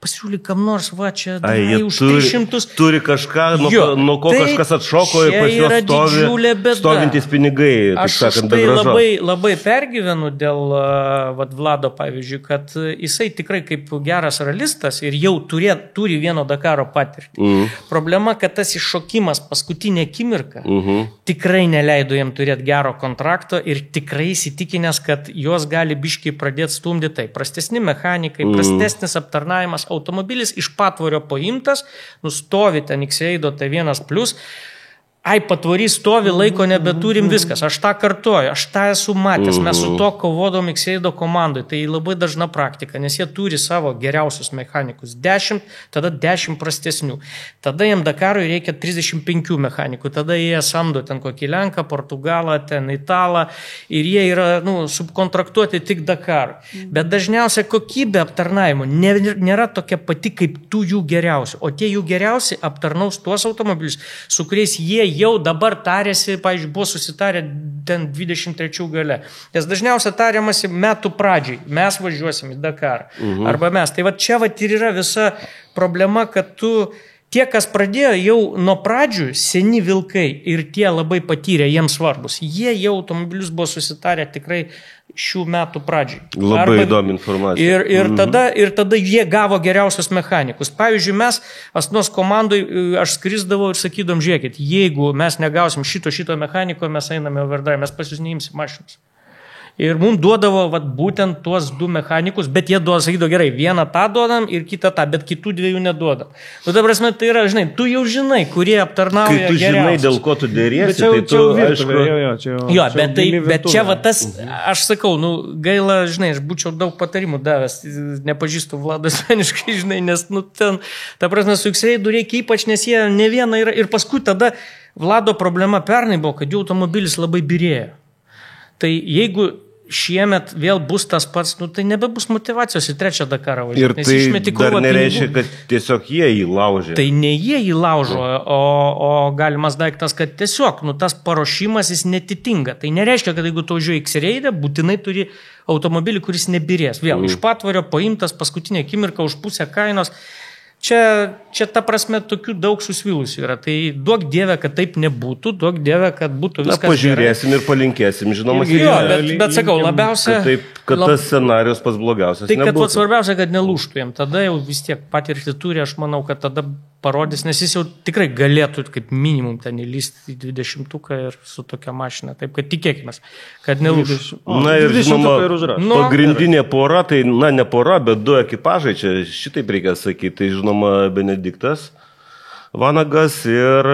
Speaker 4: pasiūlyk kam nors, va čia, už 300.
Speaker 3: Turi kažką, nuo ko kažkas atšoko ir pas juos stovintys pinigai.
Speaker 4: Aš tai labai pergyvenu dėl Vlado, pavyzdžiui, kad jisai tikrai kaip geras ralistas ir jau turi vieno Dakaro patirtį. Problema, kad tas iššokimas paskutinė akimirka tikrai neleido jam turėti gero kontrakto ir tikrai įsitikinęs, kad juos gali biškiai pradėti stumdyti. Tai prastesni mechanikai, prastesnis aptarnavimas, automobilis iš patvorio paimtas, nustovi ten X-Raido T1+, patvory stovi, laiko nebeturim, viskas. Aš tą kartuoju, aš tą esu matęs, mes su to kovodom X-Raido komandai. Tai labai dažna praktika, nes jie turi savo geriausius mechanikus 10, tada 10 prastesnių. Tada jiem Dakarui reikia 35 mechanikų, tada jie samdo ten kokį Lenką, Portugalą, ten Italą ir jie yra subkontraktuoti tik Dakarui. Bet dažniausiai kokybė aptarnavimo nėra tokia pati kaip tų jų geriausių, o tie jų geriausi aptarnaus tuos automobilius, su kuriais jie jau dabar tarėsi, pavyzdžiui, buvo susitarę ten 23 gale. Nes dažniausiai tariamasi metų pradžiai. Mes važiuosim į Dakarą. Arba mes. Tai va čia ir yra visa problema, kad tu tie, kas pradėjo jau nuo pradžių, seni vilkai ir tie labai patyrę, jiems svarbus. Jie jau automobilius buvo susitarę tikrai šių metų pradžiai.
Speaker 3: Labai įdomi informacija.
Speaker 4: Ir tada jie gavo geriausius mechanikus. Pavyzdžiui, mes Asnos komandai, aš skrisdavau ir sakydom, žiūrėkit, jeigu mes negausim šito mechaniko, mes einame overdrive, mes pas jūs neimsim mašinos. Ir mums duodavo būtent tuos 2 mechanikus, bet jie sakydavo, gerai, vieną tą duodam ir kitą tą, bet kitų 2 neduodam. Nu, ta prasme, tai yra, žinai, tu jau žinai, kurie aptarnauja
Speaker 3: geriausius. Kai tu žinai, dėl ko tu dėriesi, tai tu, aišku...
Speaker 4: Bet čia tas, aš sakau, gaila, žinai, aš būčiau daug patarimų davęs, nepažįstu Vladą asmeniškai, žinai, nes, ten, ta prasme, su X-Raidu reikia ypač, nes jie ne viena yra. Ir paskui tada Vlado problema pernai buvo, kad jų automobilis labai birėjo. Tai jeigu šiemet vėl bus tas pats, tai nebebus motivacijos į 3 Dakarą važiuoti.
Speaker 3: Ir tai dar nereiškia, kad tiesiog jie jį laužė.
Speaker 4: Tai ne jie jį laužo, o galimas daiktas, kad tiesiog tas paruošimas jis netitinka. Tai nereiškia, kad jeigu tu važiuoji X-Raidą, būtinai turi automobilį, kuris nebirės. Vėl iš patvario paimtas paskutinė akimirka už pusę kainos. Čia ta prasme tokių daug susvilusių yra. Tai duok Dieve, kad taip nebūtų, duok Dieve, kad būtų viskas gerai.
Speaker 3: Pažiūrėsim ir palinkėsim, žinoma.
Speaker 4: Bet sakau, labiausia...
Speaker 3: Kad tas scenarius pas blogiausias nebūtų.
Speaker 4: Tai kad svarbiausia, kad nelūžtų jiem. Tada jau vis tiek patirti turi, aš manau, kad tada parodys, nes jis jau tikrai galėtų kaip minimum ten įlysti į 20-uką ir su tokia mašina. Taip, kad tikėkime, kad nelūžtų.
Speaker 3: Na ir žinoma, pagrindinė pora, tai ne pora, bet 2 ekipažai, čia šitaip reikia sakyti, tai žinoma Benediktas Vanagas ir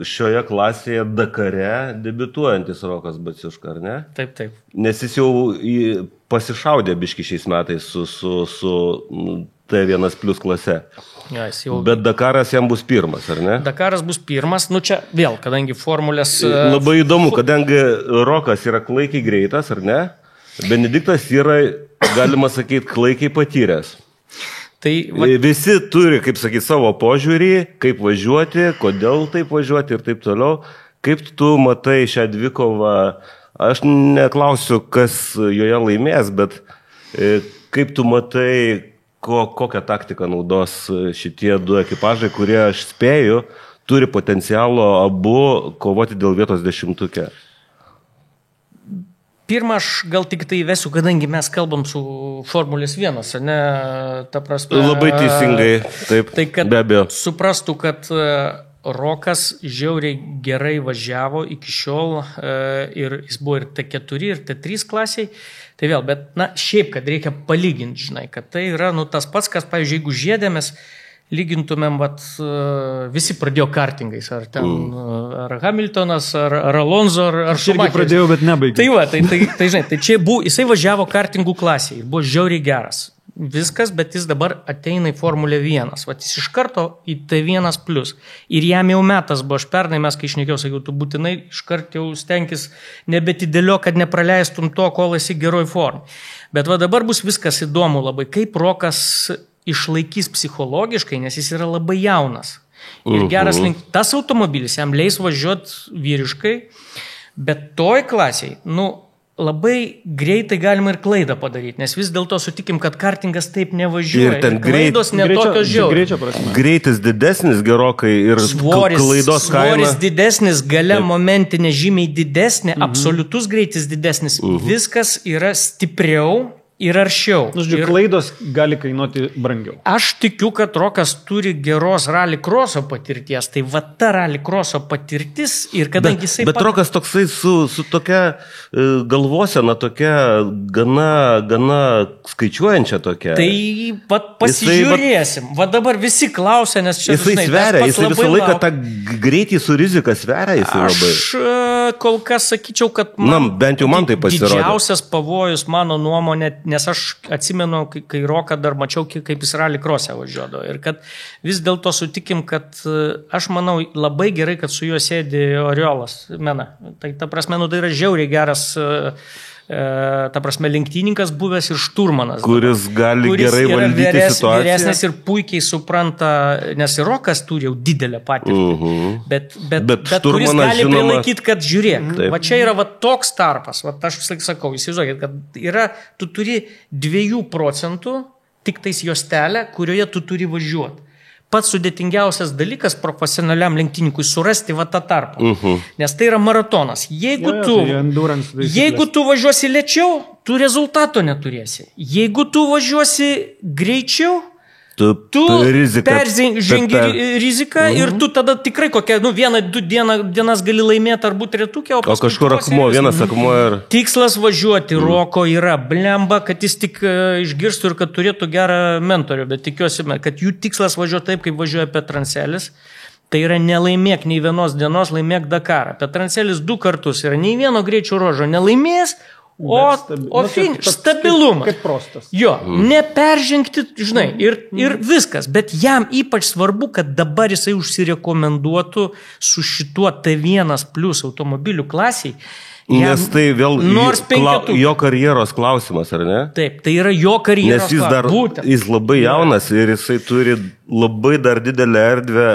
Speaker 3: šioje klasėje Dakare debiutuojantis Rokas Baciuška, ar ne?
Speaker 4: Taip.
Speaker 3: Nes jis jau pasišaudė biški šiais metais su T1 plus klase.
Speaker 4: Ja,
Speaker 3: bet Dakaras jam bus pirmas, ar ne?
Speaker 4: Dakaras bus pirmas, čia vėl, kadangi formulės...
Speaker 3: Labai įdomu, kadangi Rokas yra klaikiai greitas, ar ne? Benediktas yra, galima sakyti, klaikiai patyręs. Visi turi, kaip sakyti, savo požiūrį, kaip važiuoti, kodėl taip važiuoti ir taip toliau. Kaip tu matai šią dvikovą, aš neklausiu, kas joje laimės, bet kaip tu matai, kokią taktiką naudos šitie 2 ekipažai, kurie, aš spėju, turi potencialo abu kovoti dėl vietos 10-uke.
Speaker 4: Pirmą aš gal tik tai įvesiu, kadangi mes kalbam su Formulės 1, ne, ta prasme...
Speaker 3: Labai teisingai, taip,
Speaker 4: tai, kad
Speaker 3: be abejo.
Speaker 4: Suprastų, kad Rokas žiauriai gerai važiavo iki šiol ir jis buvo ir T4, ir T3 klasiai. Tai vėl, bet, šiaip, kad reikia palyginti, žinai, kad tai yra, tas pats, kas, pavyzdžiui, jeigu žiedėmės, lygintumėm, visi pradėjo kartingais, ar ten, ar Hamiltonas, ar Alonso, ar Schumacheris. Aš irgi
Speaker 5: pradėjau, bet nebaigiau.
Speaker 4: Tai žinai, tai čia buvo, jisai važiavo kartingų klasėje, buvo žiauriai geras. Viskas, bet jis dabar ateina į Formulę 1. Jis iš karto į T1 plus. Ir jam jau metas buvo, aš pernai mes, kai išnekėjau, sakiau, tu būtinai iš karto jau stenkis nebetidėlio, kad nepraleistum to, kol esi geroj formai. Bet dabar bus viskas įdomu labai, kaip Rokas išlaikys psichologiškai, nes jis yra labai jaunas. Ir geras tas automobilis jam leis važiuoti vyriškai, bet toj klasiai, labai greitai galima ir klaidą padaryti, nes vis dėlto sutikim, kad kartingas taip nevažiuoja.
Speaker 3: Ir ten
Speaker 4: klaidos netokios žiaurios.
Speaker 3: Greitis didesnis gerokai ir klaidos kaina.
Speaker 4: Svoris didesnis, gale momentinė žymiai didesnė, absoliutus greitis didesnis. Viskas yra stipriau ir aršiau.
Speaker 5: Klaidos gali kainuoti brangiau.
Speaker 4: Aš tikiu, kad Rokas turi geros rallycrosso patirties. Tai ta rallycrosso patirtis ir kadangi jisai...
Speaker 3: Bet Rokas toksai su tokia galvosena, tokia gana skaičiuojančia tokia.
Speaker 4: Tai pasižiūrėsim. Dabar visi klausia, nes čia...
Speaker 3: Jisai sveria, jisai visą laiką tą greitį su rizika sveria, jisai labai.
Speaker 4: Aš kol kas sakyčiau, kad...
Speaker 3: Bent jau man tai pasirodė.
Speaker 4: Didžiausias pavojus, mano nuomonė, nes aš atsimenu, kai Roką dar mačiau, kaip jis rallycross'e važiuodavo. Ir kad vis dėlto sutikim, kad aš manau labai gerai, kad su juo sėdi Oriolas Mena. Tai ta prasme, tai yra žiauriai geras, ta prasme, lenktyninkas buvęs ir šturmanas.
Speaker 3: Kuris gali gerai valdyti situaciją.
Speaker 4: Vyresnis ir puikiai supranta, nes ir Rokas turi jau didelę patirtį. Bet kuris gali prilaikyti, kad žiūrėk. Čia yra toks tarpas. Aš vis laik sakau, įsivaizduokit, kad yra, tu turi 2% tik tais juostelę, kurioje tu turi važiuoti. pats sudėtingiausias dalykas profesionaliam lenktynininkui surasti va tą tarpą. Nes tai yra maratonas. Jeigu tu važiuosi lėčiau, tu rezultato neturėsi. Jeigu tu važiuosi greičiau, tu peržengi riziką ir tu tada tikrai kokią, 1-2 dienas gali laimėti ar būti retukė,
Speaker 3: o kažkur vienas akmuo ir...
Speaker 4: Tikslas važiuoti Roko yra blemba, kad jis tik išgirstų ir kad turėtų gerą mentorių, bet tikiuosi, kad jų tikslas važiuoti taip, kaip važiuoja Petrancelis. Tai yra nelaimėk nei vienos dienos, laimėk Dakarą. Petrancelis 2 kartus yra nei vieno greičio ruožo nelaimėjęs, stabilumas.
Speaker 5: Kaip prostas.
Speaker 4: Jo, neperžengti, žinai, ir viskas. Bet jam ypač svarbu, kad dabar jisai užsirekomenduotų su šituo T1 plus automobilių klasiai.
Speaker 3: Nes tai vėl jo karjeros klausimas, ar ne?
Speaker 4: Taip, tai yra jo karjeros klausimas.
Speaker 3: Nes jis labai jaunas ir jisai turi labai dar didelę erdvę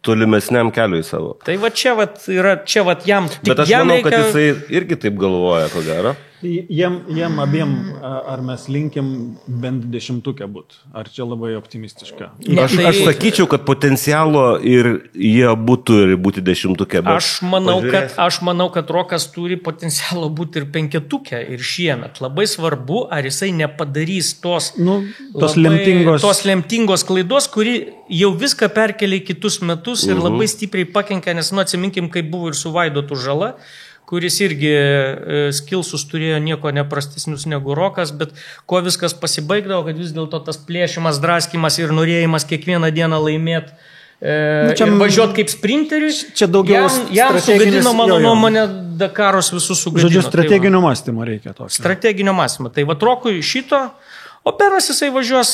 Speaker 3: tolimesniam keliui savo.
Speaker 4: Tai va čia jam...
Speaker 3: Bet aš manau, kad jisai irgi taip galvoja, ko gero.
Speaker 5: Jiem abiem, ar mes linkim bent 10-tukę būt? Ar čia labai optimistiška?
Speaker 3: Aš sakyčiau, kad potencialo ir jie turi būti 10-tukę.
Speaker 4: Aš manau, kad Rokas turi potencialo būti ir 5-tukę ir šiemet. Labai svarbu, ar jisai nepadarys tos lemtingos klaidos, kuri jau viską perkelia į kitus metus ir labai stipriai pakenkia, nes atsiminkim, kaip buvo ir su Vaidotu Žala, kuris irgi skilsus turėjo nieko neprastesnius negu Rokas, bet ko viskas pasibaigdavo, kad vis dėlto tas plėšimas, draskimas ir norėjimas kiekvieną dieną laimėti ir važiuoti kaip sprinterius, jam sugadino, mano nuomonė, Dakaros visus sugadino.
Speaker 5: Žodžiu, strateginio mąstymo reikia tokio.
Speaker 4: Strateginio mąstymo. Tai va Rokui šito, o Peras jisai važiuos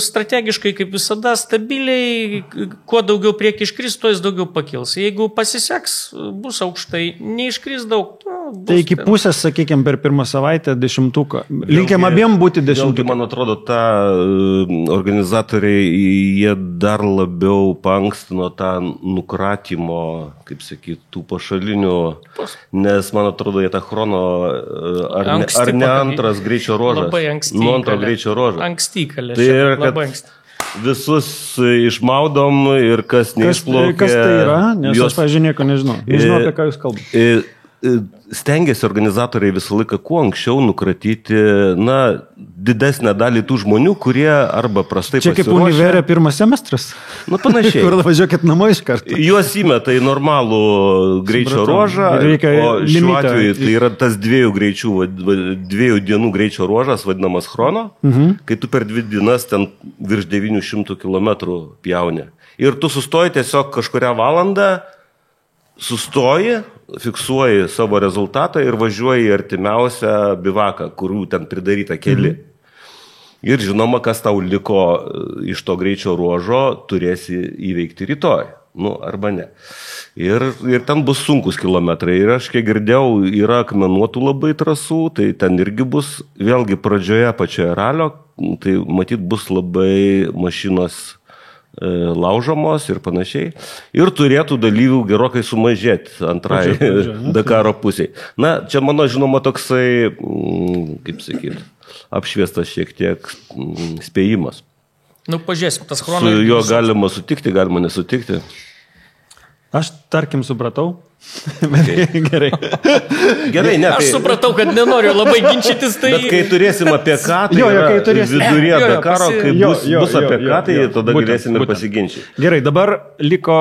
Speaker 4: strategiškai, kaip visada, stabiliai, kuo daugiau prieki iškris, to jis daugiau pakils. Jeigu pasiseks, bus aukštai, neiškris daug.
Speaker 5: Tai iki pusės, sakykime, per pirmą savaitę 10-tuką. Linkiam abiem būti 10-tuką.
Speaker 3: Man atrodo, organizatoriai, jie dar labiau paankstino tą nukratymo, kaip sakyti, tų pašalinių, nes, man atrodo, jie tą chrono, ar ne antras greičio ruožas?
Speaker 4: Labai anksti.
Speaker 3: Nuo antro greičio ruožą.
Speaker 4: Anksti kalė.
Speaker 3: Tai yra, kad visus išmaudom ir kas neišplaukė.
Speaker 5: Kas tai yra? Nes aš, pavyzdžiui, nieko nežinau. Nežinau, apie ką jūs kalbate.
Speaker 3: Stengiasi organizatoriai visą laiką kuo anksčiau nukratyti, didesnę dalį tų žmonių, kurie arba prastai pasiruošę.
Speaker 5: Čia kaip univerė pirmas semestras?
Speaker 3: Panašiai.
Speaker 5: Kur važiuokit namo iš karto.
Speaker 3: Juos įmeta į normalų greičio ruožą, o šiuo atveju tai yra tas 2 dienų greičio ruožas, vadinamas chrono, kai tu per 2 dienas ten virš 900 km pjauni. Ir tu sustoji tiesiog kažkurią valandą, sustoji, fiksuoji savo rezultatą ir važiuoji į artimiausią bivaką, kurių ten pridaryta keli. Ir žinoma, kas tau liko iš to greičio ruožo, turėsi įveikti rytoj. Arba ne. Ir ten bus sunkus kilometrai. Ir aš kiek girdėjau, yra akmenuotų labai trasų, tai ten irgi bus, vėlgi pradžioje pačioje ralio, tai matyt bus labai mašinos laužomos ir panašiai. Ir turėtų dalyvių gerokai sumažėti antrai Dakaro pusiai. Čia mano žinoma toksai, kaip sakyti, apšviestas šiek tiek spėjimas.
Speaker 4: Pažiūrėsim, tas chronas.
Speaker 3: Su juo galima sutikti, galima nesutikti.
Speaker 5: Aš, tarkim, supratau. Gerai.
Speaker 4: Aš supratau, kad nenoriu labai ginčytis.
Speaker 3: Bet kai turėsim apie ką, tai viduryje Dakaro, kai bus apie ką, tai tada galėsim ir pasiginčyti.
Speaker 5: Gerai, dabar liko,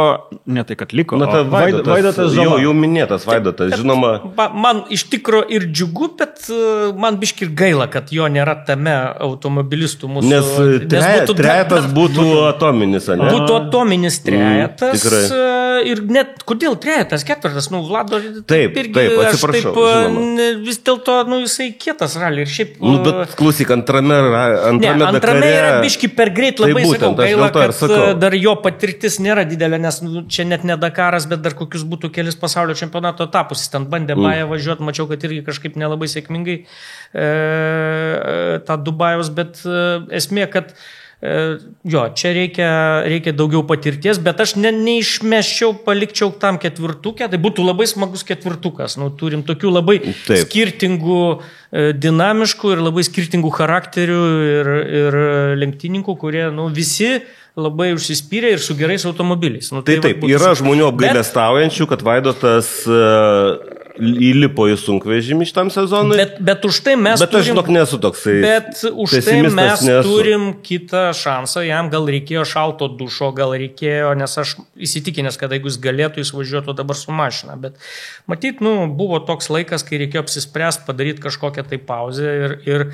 Speaker 5: ne tai, kad liko, Vaidotas Žala.
Speaker 3: Jau minėtas Vaidotas, žinoma.
Speaker 4: Man iš tikro ir džiugu, bet man biški ir gaila, kad jo nėra tame automobilistų mūsų.
Speaker 3: Nes trejetas būtų atominis, ne?
Speaker 4: Būtų atominis trejetas. Ir net, kodėl trejetas, ketvirtas? Vlado,
Speaker 3: taip, atsiprašau, žinoma.
Speaker 4: Vis dėlto, jisai kietas rally ir šiaip...
Speaker 3: Bet klausyk, antrame Dakare...
Speaker 4: yra biški per greit, labai sakau, gaila, kad dar jo patirtis nėra didelė, nes čia net ne Dakaras, bet dar kokius būtų kelis pasaulio čempionato etapus. Jis ten bandė Bają važiuoti, mačiau, kad irgi kažkaip nelabai sėkmingai tą Dubajos, bet esmė, kad čia reikia daugiau patirties, bet aš neišmeščiau, palikčiau tam ketvirtukę, tai būtų labai smagus ketvirtukas. Turim tokių labai skirtingų dinamiškų ir labai skirtingų charakterių ir lenktynininkų, kurie visi labai užsispyrę ir su gerais automobiliais. Nu,
Speaker 3: Taip, yra žmonių apgailestaujančių, kad Vaidotas įlipo į sunkvežimį šitam sezonui.
Speaker 4: Bet už tai mes
Speaker 3: aš žinok nesu toksai.
Speaker 4: Bet už tai mes turim kitą šansą, jam gal reikėjo šalto dušo, gal reikėjo, nes aš įsitikinęs, kad jeigu jis galėtų, jis važiuotų dabar su mašina. Bet matyt, buvo toks laikas, kai reikėjo apsispręsti, padaryti kažkokią tai pauzę ir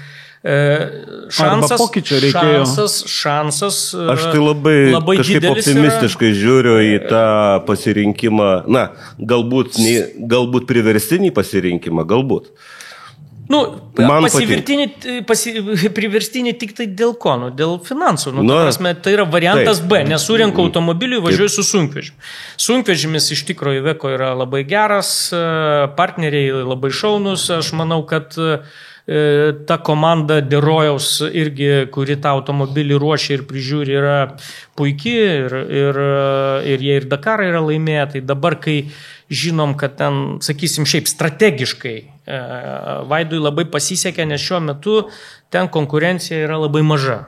Speaker 4: šansas.
Speaker 3: Aš tai labai kažkaip optimistiškai žiūriu į tą pasirinkimą, galbūt priverstinį pasirinkimą, galbūt.
Speaker 4: Priverstinį tik tai dėl ko? Dėl finansų. Tai yra variantas B, nesurenka automobilių, važiuoju su sunkvežimiu. Sunkvežimis iš tikrųjų Iveco yra labai geras, partneriai labai šaunus, aš manau, kad ta komanda Derojaus irgi, kuri tą automobilį ruošia ir prižiūri, yra puikiai ir jie ir Dakarą yra laimėję. Tai dabar, kai žinom, kad ten, sakysim, šiaip strategiškai Vaidui labai pasisekė, nes šiuo metu ten konkurencija yra labai maža.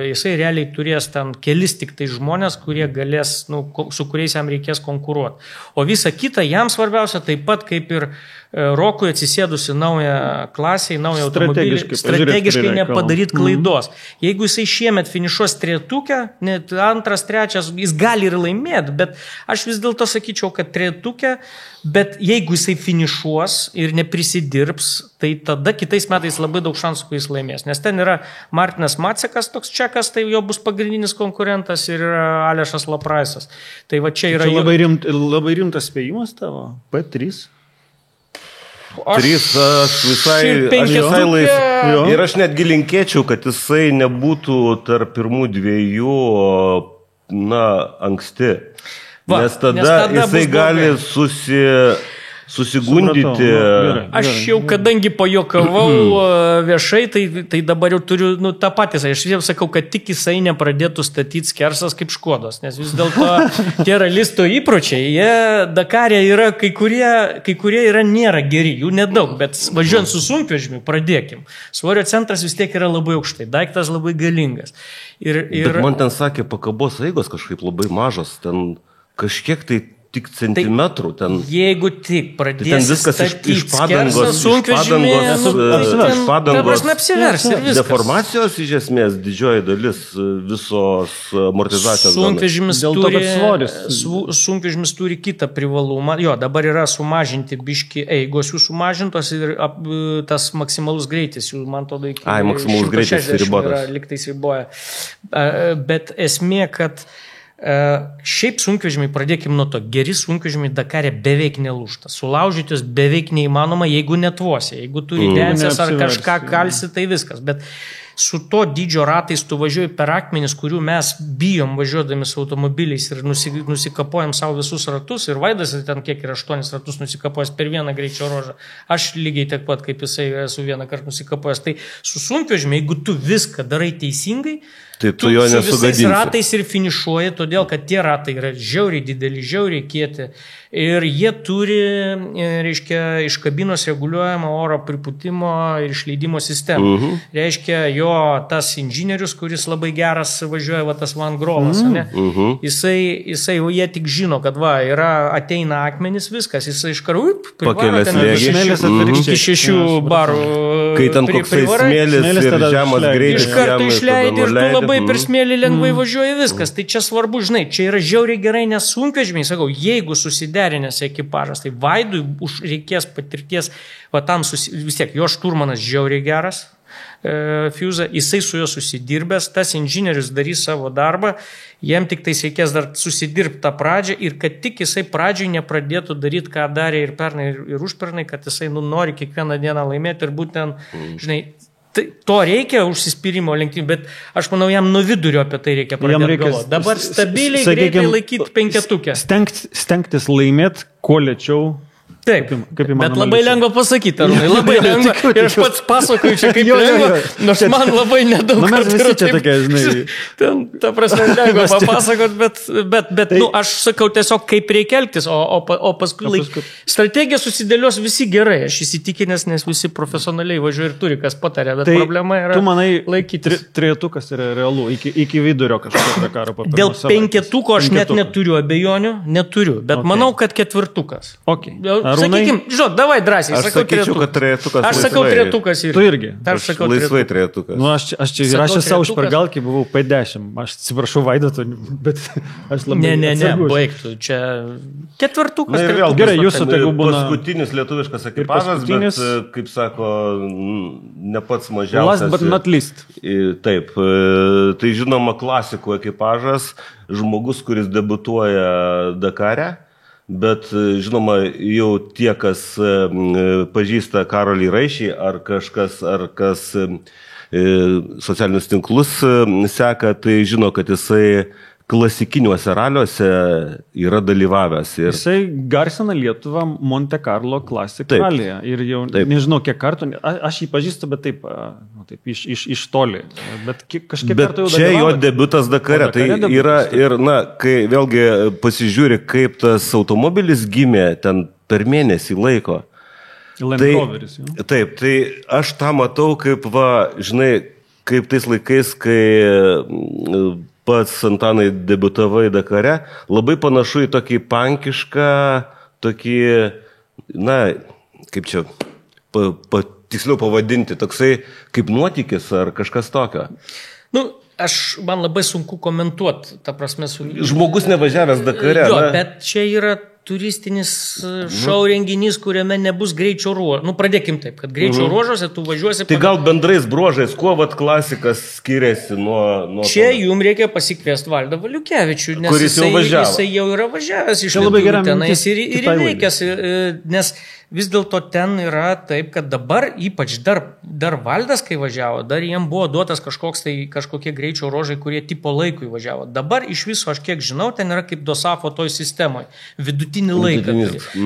Speaker 4: Jisai realiai turės ten kelis tik tai žmonės, kurie galės, su kuriais jam reikės konkuruoti. O visa kita jam svarbiausia, taip pat kaip ir Rokui atsisėdusi naują klasę, į naują automobilį, strategiškai nepadaryti klaidos. Jeigu jisai šiemet finišuos trejetukę, net antras, trečias, jis gali ir laimėti, bet aš vis dėlto sakyčiau, kad trejetukę, bet jeigu jisai finišuos ir neprisidirbs, tai tada kitais metais labai daug šansų, kai jis laimės. Nes ten yra Martinas Macekas, toks čekas, tai jo bus pagrindinis konkurentas, ir Alešas Lapraisas. Tai va čia yra...
Speaker 6: Čia labai rimtas spėjimas tavo? P3?
Speaker 3: 3 aš visai laisvai. Ir aš netgi linkėčiau, kad jisai nebūtų tarp pirmų dviejų, anksti. Nes tada jisai gali susigundyti.
Speaker 4: Aš jau kadangi pajokavau viešai, tai dabar jau turiu tą patį. Aš jau sakau, kad tik jisai nepradėtų statyti skersas kaip Škodos, nes vis dėlto tie ralisto įpročiai, jie Dakarė yra, kai kurie yra nėra geri, jų nedaug, bet važiuojant su sunkvežimiu, pradėkim. Svorio centras vis tiek yra labai aukštai, daiktas labai galingas.
Speaker 3: Bet man ten sakė, pakabos eigos kažkaip labai mažos, ten kažkiek tai tik centimetrų.
Speaker 4: Jeigu tik pradėsi statyti skersą sunkvežimį,
Speaker 3: deformacijos iš esmės didžioji dalis visos amortizacijos.
Speaker 4: Sunkvežimis turi kitą privalumą. Jo, dabar yra sumažinti biški eigos, jų sumažintos ir tas maksimalus greitis, jų man to daikį.
Speaker 3: Maksimalus greitis ribotas.
Speaker 4: Liktais riboja. Bet esmė, kad šiaip sunkvežimiai, pradėkim nuo to, geri sunkvežimiai Dakarė beveik nelūžta. Sulaužytis beveik neįmanoma, jeigu netvosi. Jeigu turi densės ar kažką kalsi, tai viskas. Bet su to dydžio ratais tu važiuoji per akmenis, kurių mes bijom važiuodami su automobiliais ir nusikapojam savo visus ratus. Ir Vaidas ten kiek yra 8 ratus nusikapojęs per vieną greičio ruožą. Aš lygiai tiek pat, kaip jisai esu vieną kartą nusikapojęs. Tai su sunkvežimiai, jeigu tu viską darai teisingai,
Speaker 3: tai tu jo nesugadinsi.
Speaker 4: Su visais ratais ir finišuoji, todėl, kad tie ratai yra žiauriai dideli, žiauriai kieti. Ir jie turi, reiškia, iš kabinos reguliuojamą oro pripūtimo ir išleidimo sistemą. Reiškia, jo tas inžinierius, kuris labai geras važiuoja, tas Van Grolas, ne? Jisai jie tik žino, kad ateina akmenis, viskas, jisai iš karų
Speaker 3: pakelia slėgį.
Speaker 4: Iki 6 barų.
Speaker 3: Kai ten koksai smėlis ir žemas greitis.
Speaker 4: Iš karto išleidai ir tu labai per smėlį lengvai važiuoja viskas. Tai čia svarbu, žinai, čia yra žiauriai gerai, nes sunkvežimiai, sakau, jeigu susiderinęs ekipažas, tai Vaidui reikės patirties, vis tiek, jo šturmanas žiauriai geras, Fiuza, jisai su juo susidirbęs, tas inžinierius darys savo darbą, jiem tik tais reikės dar susidirbti tą pradžią ir kad tik jisai pradžiai nepradėtų daryti, ką darė ir pernai, ir užpernai, kad jisai nori kiekvieną dieną laimėti ir būtent, žinai, to reikia užsispyrimo lenktynių, bet aš manau, jam nuo vidurio apie tai reikia pradėti galvoti. Dabar stabiliai, greitai laikyti penketukę.
Speaker 6: Stengtis laimėti kuo lėčiau.
Speaker 4: Taip,
Speaker 5: kaip įmanoma.
Speaker 4: bet labai
Speaker 5: greičiau.
Speaker 4: lengva pasakyti, Arūnai, labai lengva. Ir aš pats pasakoju čia kaip
Speaker 5: Jo,
Speaker 4: lengva, nors
Speaker 5: Čia-
Speaker 4: man labai nedaug.
Speaker 5: Nu, mes
Speaker 4: kartų
Speaker 5: visi
Speaker 4: yra
Speaker 5: čia
Speaker 4: taip-
Speaker 5: tokie, žinai.
Speaker 4: Ten, ta prasme, lengva
Speaker 5: Mes čia-
Speaker 4: papasakot, bet nu, aš sakau tiesiog, kaip reikia elgtis, o paskui strategija susidėlios visi gerai, aš įsitikinęs, nes visi profesionaliai važiuoja ir turi, kas patarė, bet problema yra
Speaker 5: tu manai,
Speaker 4: laikytis.
Speaker 5: trejetukas yra realu, iki vidurio kažkokio Dakaro po
Speaker 4: Dėl
Speaker 5: pirmos savaitės.
Speaker 4: penketuko aš net
Speaker 5: Penketuko.
Speaker 4: neturiu abejonių, bet
Speaker 5: Okay.
Speaker 4: manau, kad ketvirtukas.
Speaker 5: Okay. Arūnai?
Speaker 4: Sakykime, žinot, davai drąsiai,
Speaker 3: Aš sakyčiau, kad trejetukas
Speaker 4: Aš sakau
Speaker 3: laisvai.
Speaker 4: trejetukas ir.
Speaker 5: Tu irgi.
Speaker 4: Aš sakau
Speaker 3: Laisvai
Speaker 4: trejetukas.
Speaker 3: trejetukas.
Speaker 5: Nu, aš čia
Speaker 4: Sakau,
Speaker 5: rašęs savo
Speaker 4: trejetukas.
Speaker 5: špargalkį, buvau P10. Aš atsiprašau Vaidoto, bet aš labai...
Speaker 4: Ne,
Speaker 5: atsargus.
Speaker 4: baigtų. Čia ketvirtukas.
Speaker 3: Na ir vėl,
Speaker 4: trejetukas.
Speaker 5: gerai, jūsų tegul būna-
Speaker 3: paskutinis lietuviškas ekipažas,
Speaker 5: paskutinis-
Speaker 3: bet, kaip sako, ne pats
Speaker 5: Last
Speaker 3: mažiausias.
Speaker 5: but not least.
Speaker 3: Taip, tai žinoma klasikų ekipažas, žmogus, kuris debutuoja Dakare, bet žinoma jau tie, kas pažįsta Karolį Raišį ar kas socialinius tinklus seka, tai žino, kad jisai klasikiniuose raliuose yra dalyvavęs. Ir
Speaker 5: Jisai garsina Lietuvą Monte Carlo Classic
Speaker 3: Taip.
Speaker 5: rallyje. Ir jau
Speaker 3: Taip.
Speaker 5: nežinau, kiek kartų, aš jį pažįstu, bet taip, iš toli. Bet kažkiek
Speaker 3: Bet
Speaker 5: kartų jau
Speaker 3: čia jo
Speaker 5: dalyvavote?
Speaker 3: debutas Dakare,
Speaker 5: O
Speaker 3: tai
Speaker 5: Dakare
Speaker 3: yra
Speaker 5: debutas, taip.
Speaker 3: ir, na, kai vėlgi pasižiūri, kaip tas automobilis gimė ten per mėnesį laiko.
Speaker 5: Land
Speaker 3: Tai-
Speaker 5: Roveris. jo.
Speaker 3: Taip, tai aš tą matau kaip, va, žinai, kaip tais laikais, kai pats Antanai debutavai Dakare, labai panašu į tokį pankišką, tokį, na, kaip čia, tiksliau pavadinti, toksai kaip nuotykis ar kažkas tokio.
Speaker 4: Nu, man labai sunku komentuoti, ta prasme,
Speaker 3: Žmogus nevažiavęs Dakare.
Speaker 4: Jo,
Speaker 3: na.
Speaker 4: bet čia yra turistinis šou renginys, kuriame nebus greičio ruožo. Nu, pradėkim taip, kad greičio ruožuose tu važiuosi...
Speaker 3: Tai gal bendrais bruožais, kuo vat klasikas skiriasi nuo
Speaker 4: Čia
Speaker 3: to?
Speaker 4: jums reikia pasikviesti Valdą Valiukevičių, nes
Speaker 3: Kuris jau važiavo.
Speaker 4: jisai jau yra važiavęs iš
Speaker 5: Čia labai gera
Speaker 4: tenais
Speaker 5: mintis
Speaker 4: ir
Speaker 5: kitai laidai.
Speaker 4: įveikęs, nes vis dėlto ten yra taip, kad dabar, ypač dar Valdas, kai važiavo, dar jiem buvo duotas kažkokie greičio ruožai, kurie tipo laikui važiavo. Dabar iš viso, aš kiek žinau, ten yra kaip dosafo toj sistemoje. Vidutinį laiką.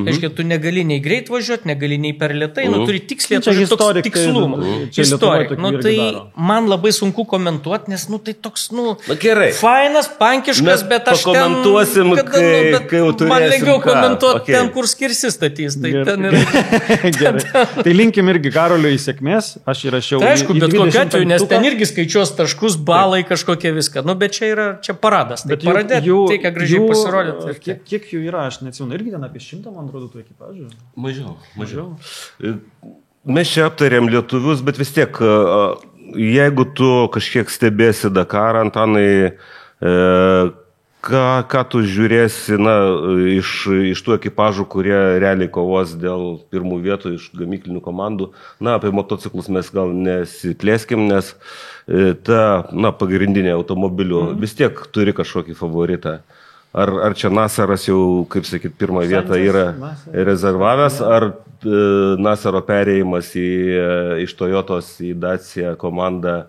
Speaker 4: Reiškia, tu negali nei greit važiuoti, negali nei per lietai, nu turi tiksliai
Speaker 5: Čia
Speaker 4: atvažiuoti, toks
Speaker 5: historikai,
Speaker 4: tikslumo.
Speaker 5: čia Lietuvoj
Speaker 4: Istorik.
Speaker 5: tokių
Speaker 4: Nu,
Speaker 5: irgi
Speaker 4: tai
Speaker 5: daro.
Speaker 4: man labai sunku komentuoti, nes, nu, tai toks, nu,
Speaker 3: Na gerai.
Speaker 4: fainas, pankiškas,
Speaker 3: Mes
Speaker 4: bet aš
Speaker 3: pakomentuosim,
Speaker 4: ten,
Speaker 3: kai jau turėsim
Speaker 4: man lengviau
Speaker 3: ką.
Speaker 4: komentuoti
Speaker 3: Okay.
Speaker 4: ten, kur skirsi statys. Tai
Speaker 5: Gerai.
Speaker 4: ten yra...
Speaker 5: Gerai. Tai linkim irgi Karoliui sėkmės. Aš įrašiau.
Speaker 4: Tai aišku,
Speaker 5: į
Speaker 4: bet kokiu
Speaker 5: 20
Speaker 4: atveju, nes ten
Speaker 5: penktuką.
Speaker 4: irgi skaičiuos taškus, balai kažkokie viską. Nu, bet čia yra paradas. Tai paradė, reikia gražiai pasirodyti. ir tiek.
Speaker 5: Kiek jų yra, aš neatsimenu, irgi ten apie 100, man atrodo, tų ekipažų.
Speaker 3: Mažiau. Mes čia aptarėm lietuvius, bet vis tiek, jeigu tu kažkiek stebėsi Dakarą, Antanai, ką tu žiūrėsi, na, iš tų ekipažų, kurie realiai kovos dėl pirmų vietų iš gamyklinių komandų. Na, apie motociklus mes gal nesiplėskim, nes ta, na, pagrindinė automobilių vis tiek turi kažkokį favoritą. Ar čia Nasaras jau, kaip sakyt, pirmą vietą yra rezervavęs, ar Nasaro perėjimas iš Toyotos į Dacia komandą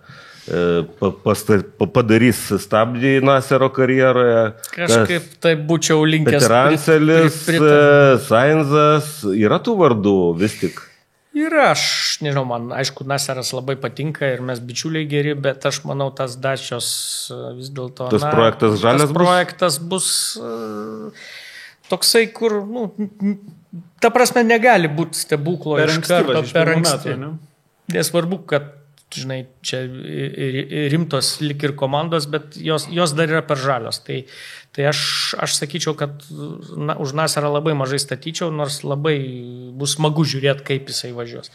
Speaker 3: padarys stabdį Nasaro karjeroje.
Speaker 4: Kažkaip tai būčiau linkęs.
Speaker 3: Petrancelis, Sainzas, yra tų vardų vis tik.
Speaker 4: Yra, aš nežinau, man aišku, Nasaras labai patinka ir mes bičiuliai geri, bet aš manau, tas Dačios vis dėlto...
Speaker 3: Tas projektas žalias bus?
Speaker 4: Tas projektas bus toksai, kur, nu, ta prasme, negali būti stebuklo iš karto per anksti. Nesvarbu, kad žinai, čia rimtos lik ir komandos, bet jos dar yra per žalios. Tai aš sakyčiau, kad už Nasarą labai mažai statyčiau, nors labai bus smagu žiūrėti, kaip jisai važiuos.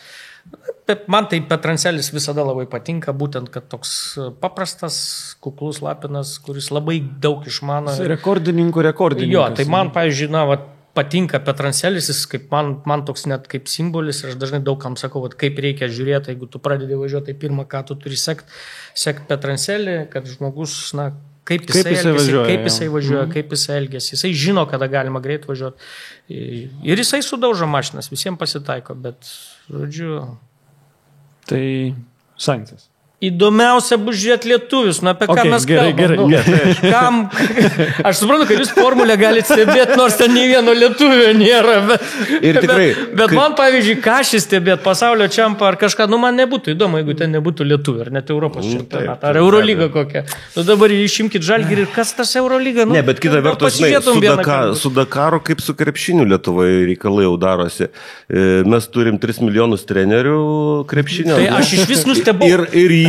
Speaker 4: Man tai Petrancelis visada labai patinka, būtent, kad toks paprastas, kuklus Lapinas, kuris labai daug išmano.
Speaker 5: Rekordininkų.
Speaker 4: Jo, tai man, pavyzdžiui, patinka Petrancelis, jis kaip man toks net kaip simbolis, ir aš dažnai daugam sakau, kaip reikia žiūrėti, jeigu tu pradedi važiuoti, tai pirmą, ką tu turi sekt Petrancelį, kad žmogus, na, kaip jisai važiuoja, kaip jisai elgiasi. Jisai žino, kada galima greit važiuoti. Ir jisai sudaužo mašinas, visiems pasitaiko, bet, žodžiu...
Speaker 5: Tai Sainzas.
Speaker 4: įdomiausia bus žiūrėti lietuvius, nu apie ką mes
Speaker 5: gerai,
Speaker 4: kalbam. Kam? Aš suprantu, kad jūs formulę galite stebėti, nors ten nei vieno lietuvio nėra.
Speaker 3: Ir tikrai.
Speaker 4: Bet man, pavyzdžiui, kažį stebėti pasaulio čempą ar kažką, nu man nebūtų įdomu, jeigu ten nebūtų lietuvio, ar net Europos čempionatą, ar Eurolyga kokia. Nu dabar išimkit Žalgirį ir kas tas Eurolyga? Nu,
Speaker 3: ne, bet kita vertus, su Dakaru kaip su krepšiniu Lietuvoje reikalai jau darosi. Mes turim 3 milijonus trenerių krepšinio.
Speaker 4: Tai aš iš vis nustebau.
Speaker 3: Ir jie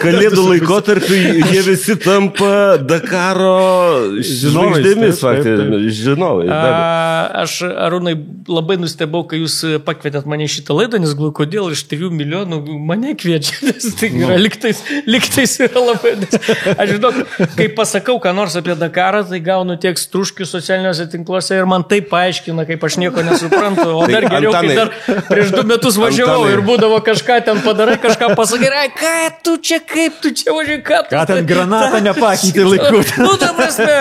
Speaker 3: kalėdų laikotarpį jie visi tampa Dakaro žvaigždėmis, žinovai.
Speaker 4: Aš, Arūnai, labai nustebau, kai jūs pakvietėt mane šitą laidą, nes galvoju, kodėl iš 3 milijonų mane kviečia, nes tai yra liktais yra labai. Aš žinau, kai pasakau, ką nors apie Dakarą, tai gaunu tiek struškių socialiniuose tinkluose ir man tai paaiškina, kaip aš nieko nesuprantu, o dar geriau, kai dar prieš 2 metus važiavau ir būdavo kažką ten padarai, kažką pasakai, ką tu čia, kaip tu čia važiuoji, ką
Speaker 5: ten granatą nepakeitė laiku.
Speaker 4: Nu, ta prasme,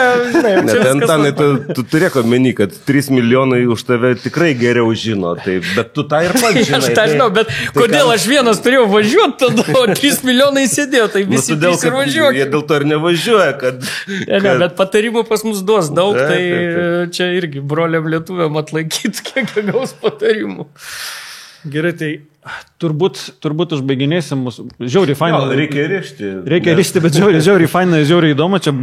Speaker 3: Antanai, tu turėk omeny, kad 3 milijonai už tave tikrai geriau žino, tai, bet tu tą ir pats žinai.
Speaker 4: Aš tą žinau, bet kodėl aš vienas turėjau važiuoti tada, o 3 milijonai sėdėjo, tai visi trys ir važiuoja.
Speaker 3: Jie dėl to ir nevažiuoja, kad...
Speaker 4: Ne, bet patarimų pas mus duos daug, tai čia irgi broliam lietuviam atlaikyti, kiek gaus patarimų.
Speaker 5: Gerai, tai turbūt užbaiginėsim mūsų. Žiauriai faina.
Speaker 3: Reikia rišti.
Speaker 5: Reikia rišti, bet žiauriai faina, žiauriai įdomu. Čia,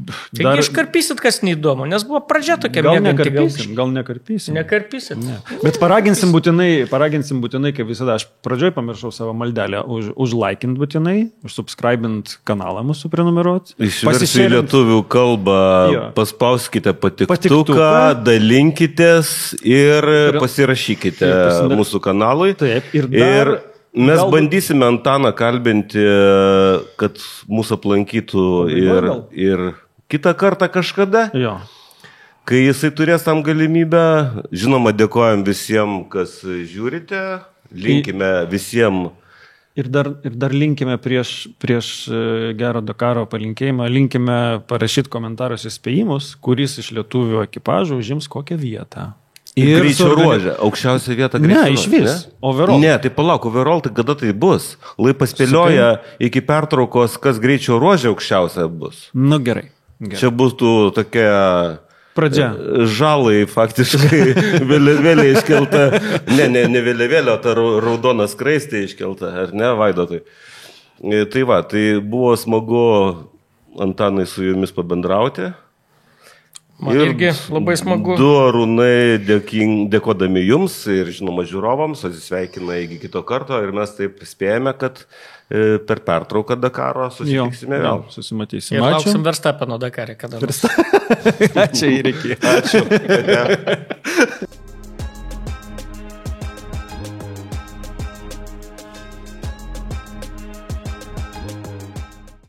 Speaker 4: Taigi iškarpysit, kas neįdomu, nes buvo pradžia tokia
Speaker 5: mėganti. Gal nekarpysim.
Speaker 4: Nekarpysit.
Speaker 5: Ne. Bet paraginsim būtinai, kaip visada. Aš pradžioj pamiršau savo maldelę užlaikint būtinai, užsubscribint kanalą mūsų prenumeruot.
Speaker 3: Išversiu į lietuvių kalbą, paspauskite patiktuką, dalinkitės ir pasirašykite mūsų kanalui.
Speaker 5: Taip,
Speaker 3: ir mes bandysime Antaną kalbinti, kad mūsų aplankytų ir kitą kartą kažkada, kai jisai turės tam galimybę. Žinoma, dėkojam visiems, kas žiūrite, linkime visiems.
Speaker 5: Ir dar linkime prieš gero Dakaro palinkėjimą, linkime parašyti komentarus įspėjimus, kuris iš lietuvių ekipažų užims kokią vietą.
Speaker 3: Ir greičio ruožė, aukščiausia vieta greičio ruožė.
Speaker 5: Ne, iš vis. Overall.
Speaker 3: Ne, tai palauk, overall, tai kada tai bus? Lai paspėlioja iki pertraukos, kas greičio ruožė aukščiausia bus.
Speaker 5: Nu gerai.
Speaker 3: Čia bus tokia
Speaker 5: pradžia.
Speaker 3: Žalai faktiškai vėliavėlė iškelta. Ne vėliavėlė, o ta raudona skraistė iškelta, ar ne, Vaidotai? Tai va, tai buvo smagu, Antanai, su jumis pabendrauti.
Speaker 4: Man irgi labai smagu.
Speaker 3: 2 Arūnai dėkodami jums ir žinoma žiūrovams, atsisveikina iki kito karto ir mes taip spėjame, kad per pertrauką Dakaro susitiksime vėl.
Speaker 5: Susimatysime.
Speaker 4: Ir lauksim Verstapeno Dakare kada.
Speaker 5: Ačiū ir iki.
Speaker 3: Ačiū.